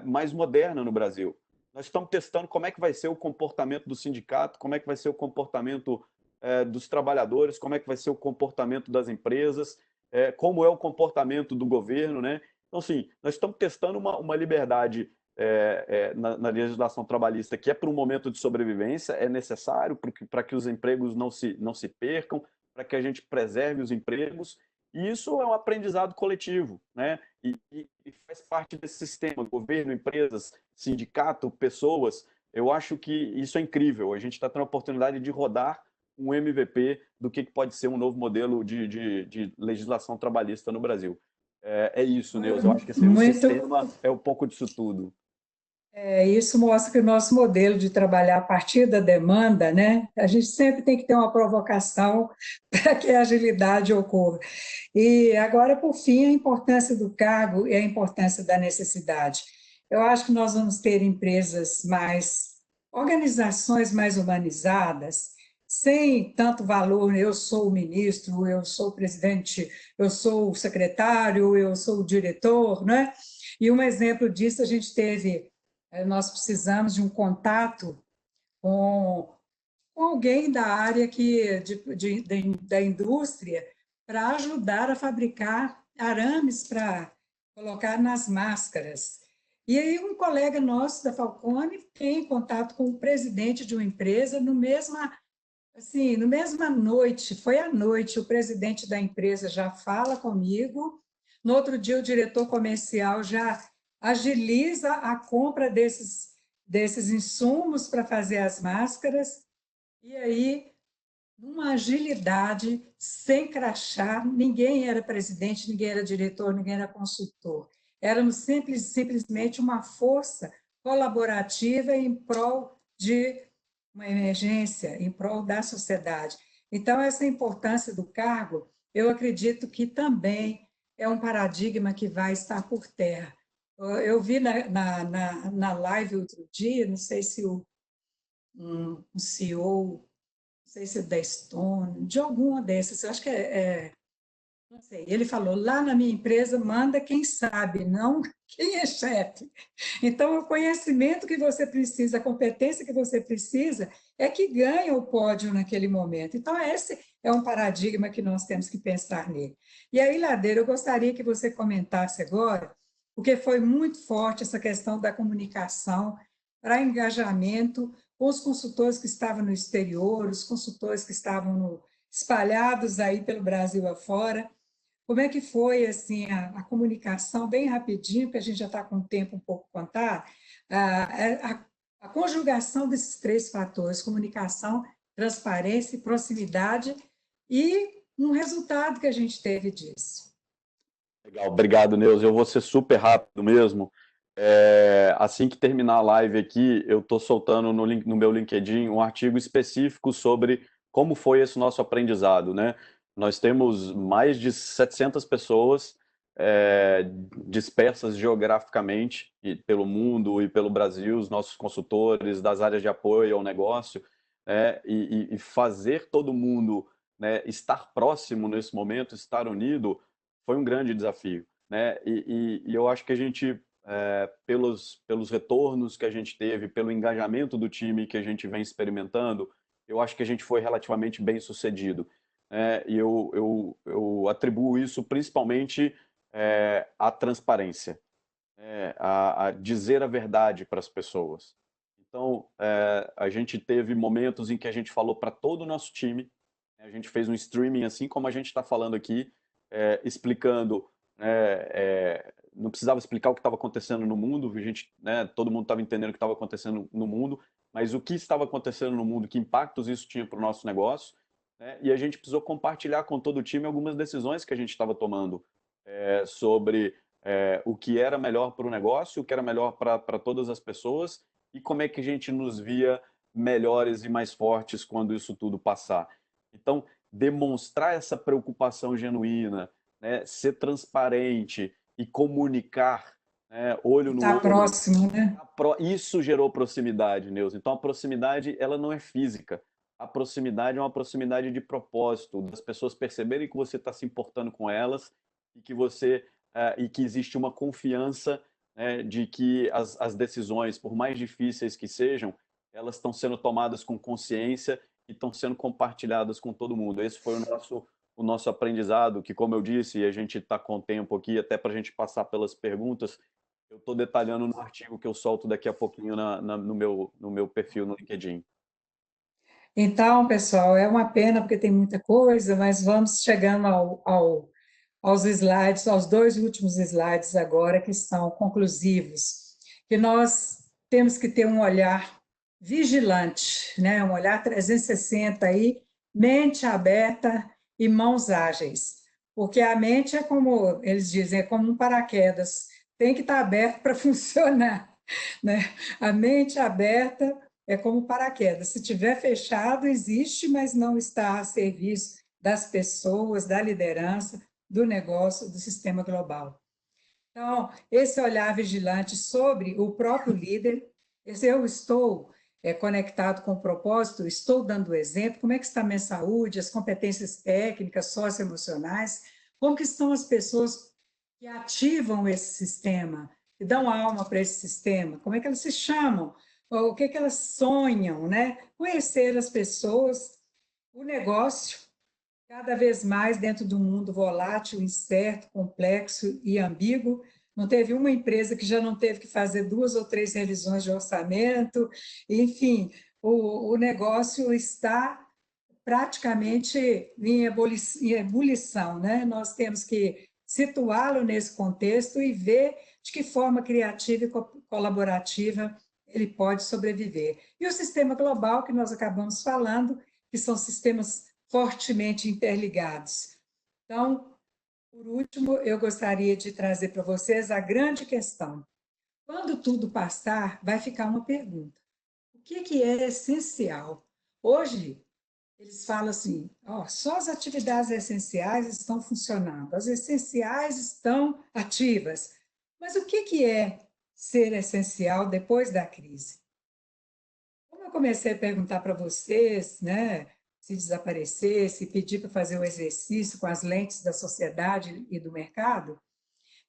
mais moderna no Brasil. Nós estamos testando como é que vai ser o comportamento do sindicato, como é que vai ser o comportamento dos trabalhadores, como é que vai ser o comportamento das empresas, como é o comportamento do governo, né? Então, assim, nós estamos testando uma liberdade na legislação trabalhista que é para um momento de sobrevivência, é necessário para que os empregos não se percam, para que a gente preserve os empregos, e isso é um aprendizado coletivo, né? E faz parte desse sistema, governo, empresas, sindicato, pessoas. Eu acho que isso é incrível. A gente está tendo a oportunidade de rodar um MVP do que pode ser um novo modelo de legislação trabalhista no Brasil. É isso, Neuza. Eu acho que assim, o Muito, sistema é um pouco disso tudo. Isso mostra que o nosso modelo de trabalhar a partir da demanda, né? A gente sempre tem que ter uma provocação para que a agilidade ocorra. E agora, por fim, a importância do cargo e a importância da necessidade. Eu acho que nós vamos ter organizações mais humanizadas, sem tanto valor, eu sou o ministro, eu sou o presidente, eu sou o secretário, eu sou o diretor, né? E um exemplo disso a gente teve, nós precisamos de um contato com alguém da área da indústria para ajudar a fabricar arames para colocar nas máscaras. E aí um colega nosso da Falcone tem contato com o presidente de uma empresa no mesma noite, foi à noite, o presidente da empresa já fala comigo, no outro dia o diretor comercial já agiliza a compra desses insumos para fazer as máscaras, e aí, numa agilidade, sem crachá, ninguém era presidente, ninguém era diretor, ninguém era consultor. Éramos simplesmente uma força colaborativa em prol de uma emergência, em prol da sociedade. Então, essa importância do cargo, eu acredito que também é um paradigma que vai estar por terra. Eu vi na live outro dia, não sei se um CEO, não sei se é da Stone, de alguma dessas, eu acho que não sei. Ele falou: lá na minha empresa manda quem sabe, não quem é chefe. Então, o conhecimento que você precisa, a competência que você precisa, é que ganha o pódio naquele momento. Então, esse é um paradigma que nós temos que pensar nele. E aí, Ladeira, eu gostaria que você comentasse agora, porque foi muito forte essa questão da comunicação para engajamento com os consultores que estavam no exterior, os consultores que estavam espalhados aí pelo Brasil afora. Como é que foi assim a comunicação, bem rapidinho, porque a gente já está com o tempo um pouco contado, a conjugação desses três fatores, comunicação, transparência e proximidade, e um resultado que a gente teve disso. Legal, obrigado, Neuza. Eu vou ser super rápido mesmo. Assim que terminar a live aqui, eu estou soltando no meu LinkedIn um artigo específico sobre como foi esse nosso aprendizado, né? Nós temos mais de 700 pessoas dispersas geograficamente pelo mundo e pelo Brasil, os nossos consultores das áreas de apoio ao negócio, e fazer todo mundo, né, estar próximo nesse momento, estar unido, foi um grande desafio, né? E eu acho que a gente, pelos retornos que a gente teve, pelo engajamento do time que a gente vem experimentando, eu acho que a gente foi relativamente bem sucedido. E eu atribuo isso principalmente à transparência, a dizer a verdade para as pessoas. Então, a gente teve momentos em que a gente falou para todo o nosso time, a gente fez um streaming assim como a gente está falando aqui, explicando, não precisava explicar o que estava acontecendo no mundo, a gente, né, todo mundo estava entendendo o que estava acontecendo no mundo, mas o que estava acontecendo no mundo, que impactos isso tinha para o nosso negócio, né, e a gente precisou compartilhar com todo o time algumas decisões que a gente estava tomando sobre o que era melhor para o negócio, o que era melhor para todas as pessoas e como é que a gente nos via melhores e mais fortes quando isso tudo passar. Então, demonstrar essa preocupação genuína, né, ser transparente e comunicar, né, olho no Está olho, próximo, né? isso gerou proximidade, Neuza. Então, a proximidade, ela não é física. A proximidade é uma proximidade de propósito, das pessoas perceberem que você está se importando com elas e que e que existe uma confiança, né, de que as decisões, por mais difíceis que sejam, elas estão sendo tomadas com consciência e estão sendo compartilhadas com todo mundo. Esse foi o nosso aprendizado, que, como eu disse, e a gente está com tempo aqui, até para a gente passar pelas perguntas, eu estou detalhando no artigo que eu solto daqui a pouquinho no meu perfil no LinkedIn. Então, pessoal, é uma pena porque tem muita coisa, mas vamos chegando aos slides, aos dois últimos slides agora, que são conclusivos, que nós temos que ter um olhar vigilante, né? Um olhar 360 aí, mente aberta e mãos ágeis, porque a mente é como eles dizem, é como um paraquedas, tem que estar aberto para funcionar. né? A mente aberta é como paraquedas. Se tiver fechado, existe, mas não está a serviço das pessoas, da liderança, do negócio, do sistema global. Então, esse olhar vigilante sobre o próprio líder, eu estou conectado com o propósito, estou dando exemplo, como é que está a minha saúde, as competências técnicas, socioemocionais, como que estão as pessoas que ativam esse sistema, que dão alma para esse sistema, como é que elas se chamam, o que é que elas sonham, né? Conhecer as pessoas, o negócio, cada vez mais dentro de um mundo volátil, incerto, complexo e ambíguo. Não teve uma empresa que já não teve que fazer 2 ou 3 revisões de orçamento. Enfim, o negócio está praticamente em ebulição, né? Nós temos que situá-lo nesse contexto e ver de que forma criativa e colaborativa ele pode sobreviver. E o sistema global que nós acabamos falando, que são sistemas fortemente interligados. Então, por último, eu gostaria de trazer para vocês a grande questão. Quando tudo passar, vai ficar uma pergunta: o que é essencial? Hoje, eles falam assim: ó, só as atividades essenciais estão funcionando, as essenciais estão ativas. Mas o que é ser essencial depois da crise? Como eu comecei a perguntar para vocês, né, se desaparecesse, pedir para fazer o exercício com as lentes da sociedade e do mercado,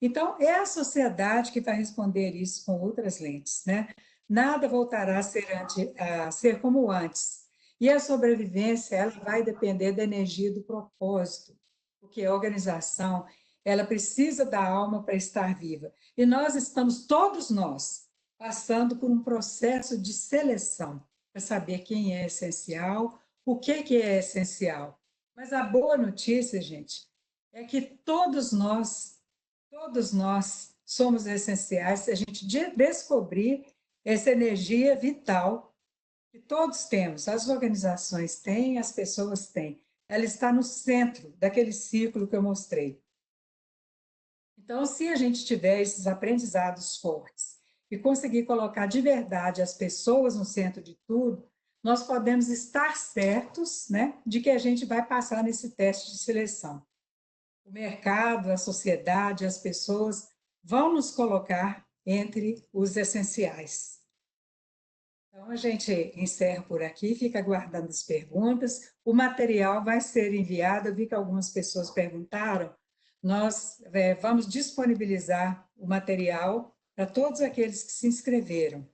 então é a sociedade que vai responder isso com outras lentes, né? Nada voltará a ser como antes. E a sobrevivência, ela vai depender da energia do propósito, porque a organização, ela precisa da alma para estar viva. E nós estamos, todos nós, passando por um processo de seleção para saber quem é essencial, o que é essencial. Mas a boa notícia, gente, é que todos nós somos essenciais se a gente descobrir essa energia vital que todos temos, as organizações têm, as pessoas têm. Ela está no centro daquele círculo que eu mostrei. Então, se a gente tiver esses aprendizados fortes e conseguir colocar de verdade as pessoas no centro de tudo, nós podemos estar certos, né, de que a gente vai passar nesse teste de seleção. O mercado, a sociedade, as pessoas vão nos colocar entre os essenciais. Então, a gente encerra por aqui, fica aguardando as perguntas. O material vai ser enviado, eu vi que algumas pessoas perguntaram, nós vamos disponibilizar o material para todos aqueles que se inscreveram,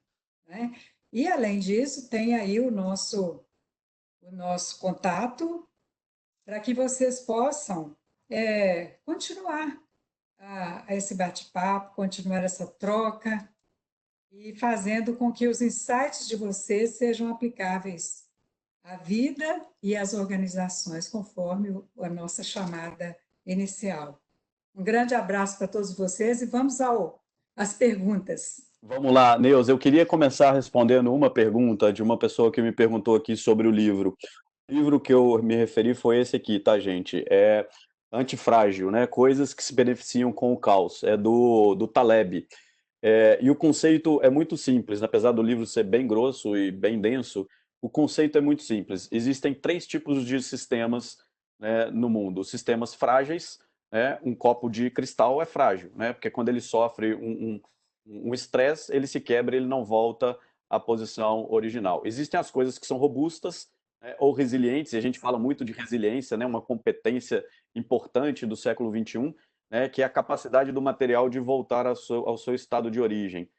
né? E, além disso, tem aí o nosso contato para que vocês possam continuar a esse bate-papo, continuar essa troca e fazendo com que os insights de vocês sejam aplicáveis à vida e às organizações, conforme a nossa chamada inicial. Um grande abraço para todos vocês e vamos às perguntas. Vamos lá, Neus, eu queria começar respondendo uma pergunta de uma pessoa que me perguntou aqui sobre o livro. O livro que eu me referi foi esse aqui, tá, gente? É Antifrágil, né? Coisas que se beneficiam com o caos. É do Taleb. E o conceito é muito simples, apesar do livro ser bem grosso e bem denso, o conceito é muito simples. Existem 3 tipos de sistemas, né, no mundo. Os sistemas frágeis, né, um copo de cristal é frágil, né, porque quando ele sofre um estresse, ele se quebra, ele não volta à posição original. Existem as coisas que são robustas, né, ou resilientes, e a gente fala muito de resiliência, né, uma competência importante do século XXI, né, que é a capacidade do material de voltar ao seu estado de origem.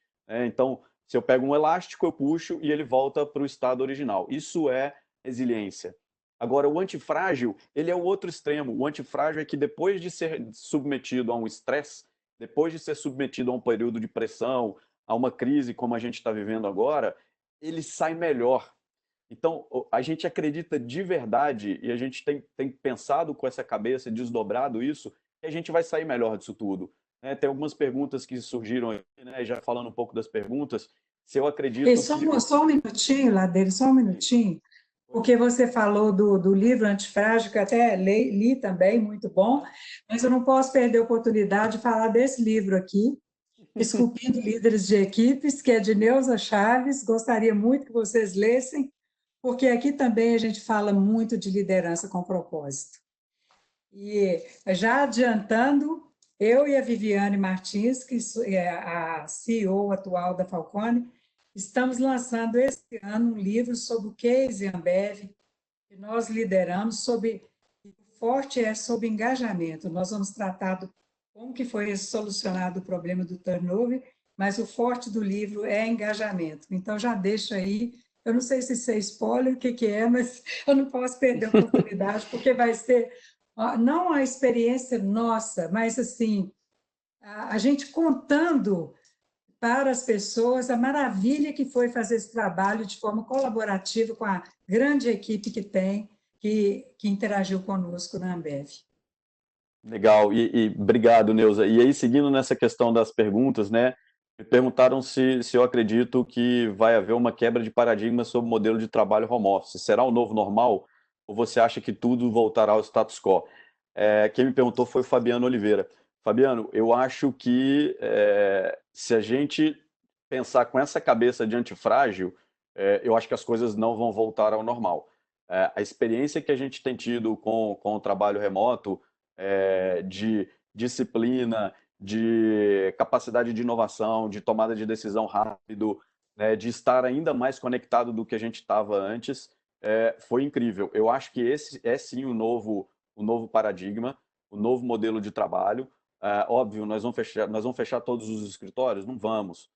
Então, se eu pego um elástico, eu puxo e ele volta para o estado original. Isso é resiliência. Agora, o antifrágil, ele é o outro extremo. O antifrágil é que depois de ser submetido a um estresse, depois de ser submetido a um período de pressão, a uma crise como a gente está vivendo agora, ele sai melhor. Então, a gente acredita de verdade, e a gente tem pensado com essa cabeça, desdobrado isso, que a gente vai sair melhor disso tudo. Tem algumas perguntas que surgiram aí, né, já falando um pouco das perguntas, se eu E acredito só, que... só um minutinho, Ladeira, só um minutinho, porque você falou do livro Antifrágil, que até li também, muito bom, mas eu não posso perder a oportunidade de falar desse livro aqui, Esculpindo Líderes de Equipes, que é de Neuza Chaves. Gostaria muito que vocês lessem, porque aqui também a gente fala muito de liderança com propósito. E já adiantando, eu e a Viviane Martins, que é a CEO atual da Falcone, estamos lançando esse ano um livro sobre o case Ambev, que nós lideramos, sobre o forte é sobre engajamento. Nós vamos tratar do como que foi solucionado o problema do turnover, mas o forte do livro é engajamento. Então, já deixo aí, eu não sei se isso é spoiler, o que é, mas eu não posso perder a oportunidade, porque vai ser não a experiência nossa, mas assim, a gente contando para as pessoas a maravilha que foi fazer esse trabalho de forma colaborativa com a grande equipe que tem, que interagiu conosco na Ambev. Legal, e obrigado, Neuza. E aí, seguindo nessa questão das perguntas, né? Me perguntaram se eu acredito que vai haver uma quebra de paradigma sobre o modelo de trabalho home office. Será o novo normal? Ou você acha que tudo voltará ao status quo? Quem me perguntou foi o Fabiano Oliveira. Fabiano, eu acho que se a gente pensar com essa cabeça de antifrágil, eu acho que as coisas não vão voltar ao normal. A experiência que a gente tem tido com o trabalho remoto, de disciplina, de capacidade de inovação, de tomada de decisão rápido, né, de estar ainda mais conectado do que a gente estava antes, foi incrível. Eu acho que esse é sim o novo paradigma, o novo modelo de trabalho. Óbvio, nós vamos fechar todos os escritórios? Não vamos.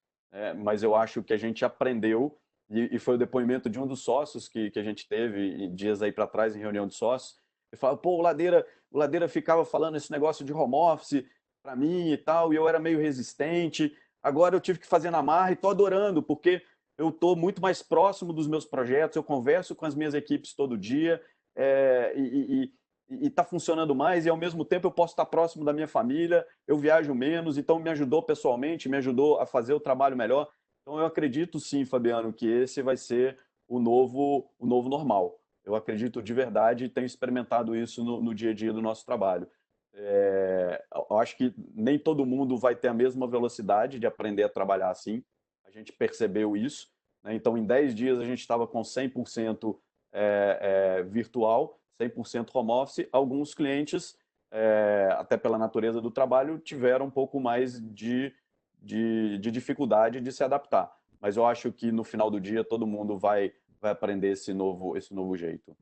Mas eu acho que a gente aprendeu, e foi o depoimento de um dos sócios que a gente teve dias aí para trás em reunião de sócios. Ele fala, pô, o Ladeira ficava falando esse negócio de home office para mim e tal, e eu era meio resistente. Agora eu tive que fazer na marra e estou adorando, porque eu estou muito mais próximo dos meus projetos, eu converso com as minhas equipes todo dia, e está funcionando mais, e ao mesmo tempo eu posso estar próximo da minha família, eu viajo menos, então me ajudou pessoalmente, me ajudou a fazer o trabalho melhor. Então eu acredito sim, Fabiano, que esse vai ser o novo normal. Eu acredito de verdade e tenho experimentado isso no dia a dia do nosso trabalho. Eu acho que nem todo mundo vai ter a mesma velocidade de aprender a trabalhar assim. A gente percebeu isso, né? Então, em 10 dias, a gente estava com 100% virtual, 100% home office. Alguns clientes, até pela natureza do trabalho, tiveram um pouco mais de dificuldade de se adaptar. Mas eu acho que no final do dia todo mundo vai aprender esse novo jeito.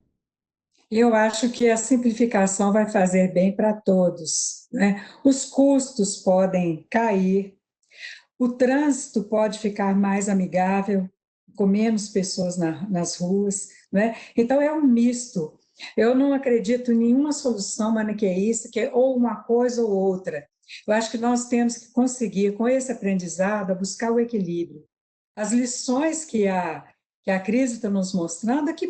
Eu acho que a simplificação vai fazer bem para todos, né? Os custos podem cair, o trânsito pode ficar mais amigável, com menos pessoas nas ruas, né? Então é um misto. Eu não acredito em nenhuma solução maniqueísta, que é ou uma coisa ou outra. Eu acho que nós temos que conseguir, com esse aprendizado, buscar o equilíbrio. As lições que a crise está nos mostrando é que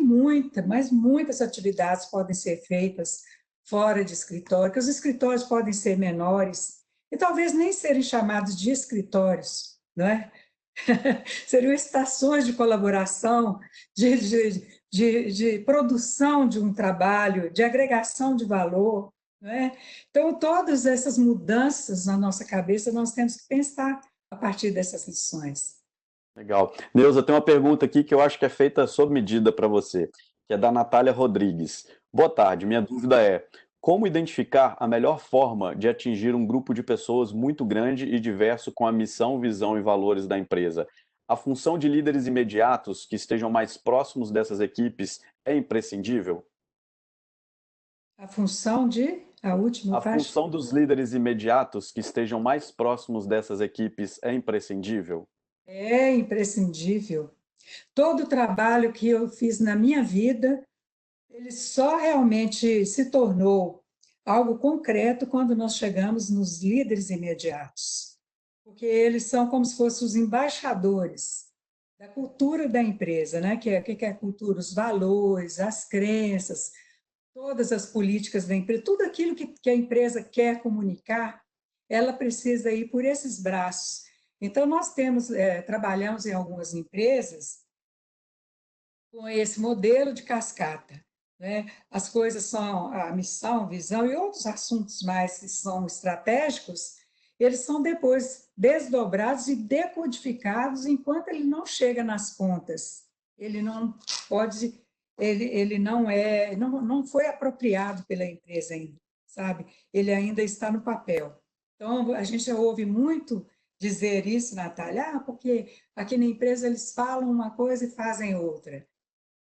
mas muitas atividades podem ser feitas fora de escritório, que os escritórios podem ser menores e talvez nem serem chamados de escritórios, não é? Seriam estações de colaboração, de produção de um trabalho, de agregação de valor, não é? Então, todas essas mudanças na nossa cabeça, nós temos que pensar a partir dessas lições. Legal. Neuza, tem uma pergunta aqui que eu acho que é feita sob medida para você, que é da Natália Rodrigues. Boa tarde, minha dúvida é: como identificar a melhor forma de atingir um grupo de pessoas muito grande e diverso com a missão, visão e valores da empresa? A função de líderes imediatos que estejam mais próximos dessas equipes é imprescindível? A função de, a última A parte, função dos líderes imediatos que estejam mais próximos dessas equipes é imprescindível? é imprescindível. Todo o trabalho que eu fiz na minha vida, ele só realmente se tornou algo concreto quando nós chegamos nos líderes imediatos, porque eles são como se fossem os embaixadores da cultura da empresa, né? Que é a cultura, os valores, as crenças, todas as políticas da empresa, tudo aquilo que a empresa quer comunicar, ela precisa ir por esses braços. Então, nós trabalhamos em algumas empresas com esse modelo de cascata, né? As coisas são a missão, visão e outros assuntos mais que são estratégicos, eles são depois desdobrados e decodificados enquanto ele não chega nas pontas. Ele não pode, ele não foi apropriado pela empresa ainda, sabe? Ele ainda está no papel. Então, a gente ouve muito dizer isso, Natália, porque aqui na empresa eles falam uma coisa e fazem outra.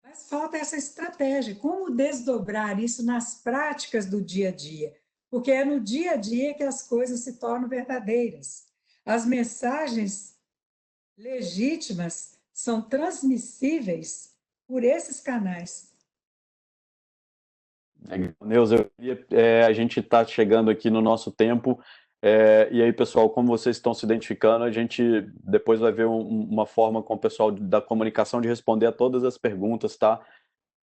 Mas falta essa estratégia, como desdobrar isso nas práticas do dia a dia, porque é no dia a dia que as coisas se tornam verdadeiras. As mensagens legítimas são transmissíveis por esses canais. Neuza, a gente está chegando aqui no nosso tempo, e aí, pessoal, como vocês estão se identificando, a gente depois vai ver uma forma com o pessoal da comunicação de responder a todas as perguntas, tá?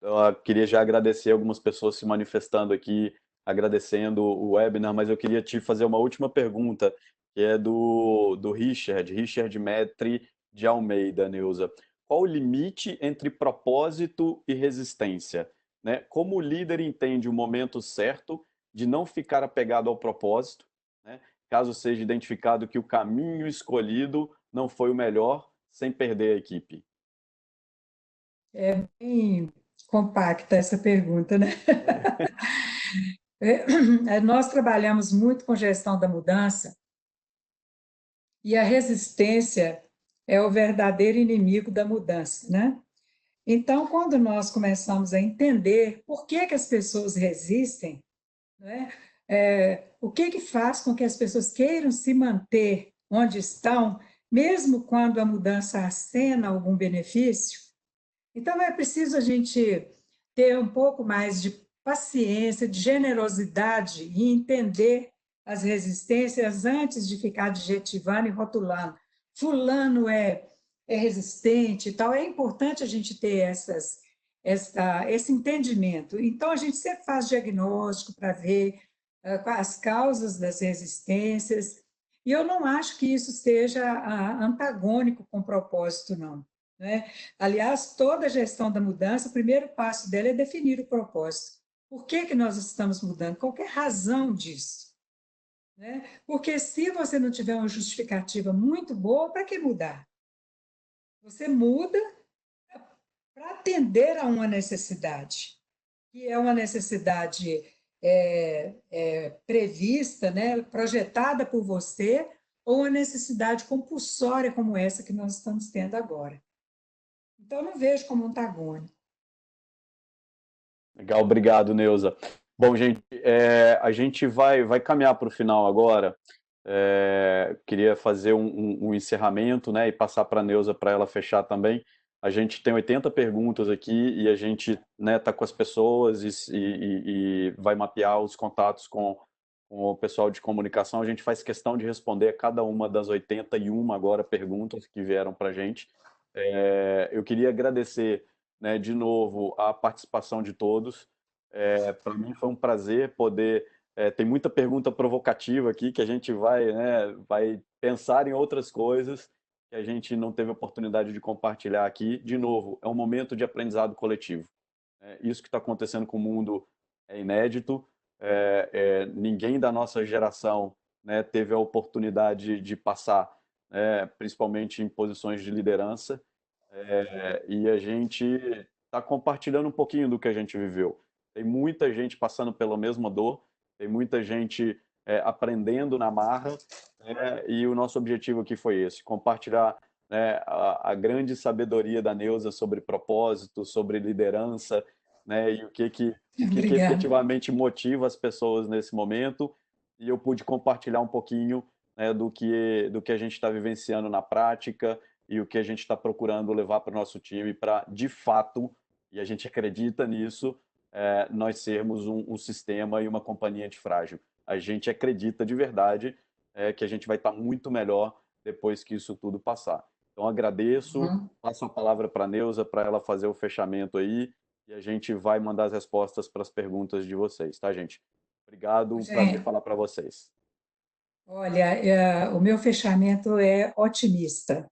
Eu queria já agradecer algumas pessoas se manifestando aqui, agradecendo o webinar, mas eu queria te fazer uma última pergunta, que é do Richard Metri de Almeida, Neuza. Qual o limite entre propósito e resistência? Né? Como o líder entende o momento certo de não ficar apegado ao propósito, né? Caso seja identificado que o caminho escolhido não foi o melhor, sem perder a equipe? É bem compacta essa pergunta, né? Nós trabalhamos muito com gestão da mudança e a resistência é o verdadeiro inimigo da mudança, né? Então, quando nós começamos a entender por que que as pessoas resistem, né? O que que faz com que as pessoas queiram se manter onde estão, mesmo quando a mudança acena algum benefício, então é preciso a gente ter um pouco mais de paciência, de generosidade e entender as resistências antes de ficar adjetivando e rotulando. Fulano é resistente e tal. É importante a gente ter esse entendimento. Então, a gente sempre faz diagnóstico para ver as causas das resistências, e eu não acho que isso seja antagônico com o propósito, não. Né? Aliás, toda gestão da mudança, o primeiro passo dela é definir o propósito. Por que que nós estamos mudando? Qual é a razão disso? Né? Porque se você não tiver uma justificativa muito boa, para que mudar? Você muda para atender a uma necessidade, que é uma necessidade prevista, né, projetada por você, ou uma necessidade compulsória como essa que nós estamos tendo agora. Então, eu não vejo como antagônico. Legal, obrigado, Neuza. Bom, gente, a gente vai caminhar para o final agora. Queria fazer um encerramento, né, e passar para a Neuza para ela fechar também. A gente tem 80 perguntas aqui e a gente, né, tá com as pessoas e vai mapear os contatos com o pessoal de comunicação. A gente faz questão de responder a cada uma das 81 agora perguntas que vieram para a gente. Eu queria agradecer, né, de novo a participação de todos. Para mim foi um prazer poder. Tem muita pergunta provocativa aqui que a gente vai, né, vai pensar em outras coisas que a gente não teve oportunidade de compartilhar aqui. De novo, é um momento de aprendizado coletivo. Isso que está acontecendo com o mundo é inédito. Ninguém da nossa geração, né, teve a oportunidade de passar, principalmente em posições de liderança. E a gente está compartilhando um pouquinho do que a gente viveu. Tem muita gente passando pela mesma dor, tem muita gente aprendendo na marra, e o nosso objetivo aqui foi esse: compartilhar, né, a grande sabedoria da Neuza sobre propósito, sobre liderança, né, e o que Obrigada. efetivamente motiva as pessoas nesse momento. E eu pude compartilhar um pouquinho, né, do que a gente está vivenciando na prática e o que a gente está procurando levar para o nosso time para, de fato, e a gente acredita nisso, nós sermos um sistema e uma companhia antifrágil. A gente acredita de verdade que a gente vai estar muito melhor depois que isso tudo passar. Então, agradeço, passo a palavra para a Neuza, para ela fazer o fechamento aí, e a gente vai mandar as respostas para as perguntas de vocês, tá, gente? Obrigado, um prazer Gente, falar para vocês. olha, o meu fechamento é otimista.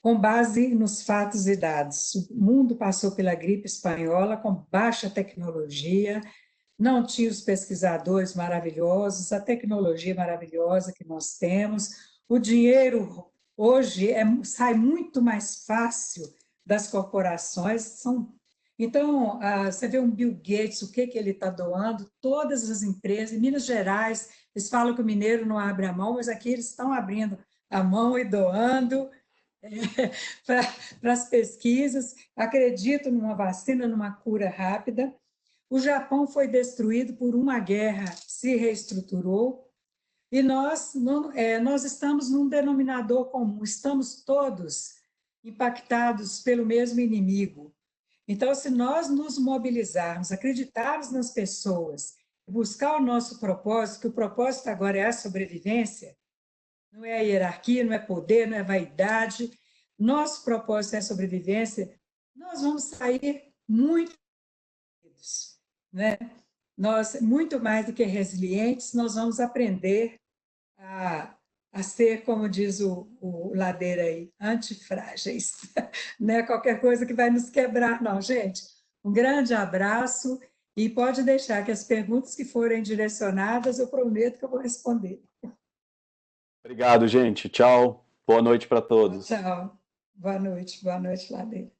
Com base nos fatos e dados, o mundo passou pela gripe espanhola com baixa tecnologia, não tinha os pesquisadores maravilhosos, a tecnologia maravilhosa que nós temos, o dinheiro hoje sai muito mais fácil das corporações. Então, você vê um Bill Gates, o que ele está doando, todas as empresas, em Minas Gerais, eles falam que o mineiro não abre a mão, mas aqui eles estão abrindo a mão e doando para as pesquisas, acredito numa vacina, numa cura rápida. O Japão foi destruído por uma guerra, se reestruturou, e nós estamos num denominador comum, estamos todos impactados pelo mesmo inimigo. Então, se nós nos mobilizarmos, acreditarmos nas pessoas, buscar o nosso propósito, que o propósito agora é a sobrevivência, não é a hierarquia, não é poder, não é vaidade, nosso propósito é a sobrevivência, nós vamos sair muito unidos, né? Nós, muito mais do que resilientes, nós vamos aprender a ser, como diz o Ladeira aí, antifrágeis, não é qualquer coisa que vai nos quebrar, não, gente. Um grande abraço e pode deixar que as perguntas que forem direcionadas, eu prometo que eu vou responder. Obrigado, gente. Tchau. Boa noite para Tchau, todos. tchau. Boa noite, Ladeira.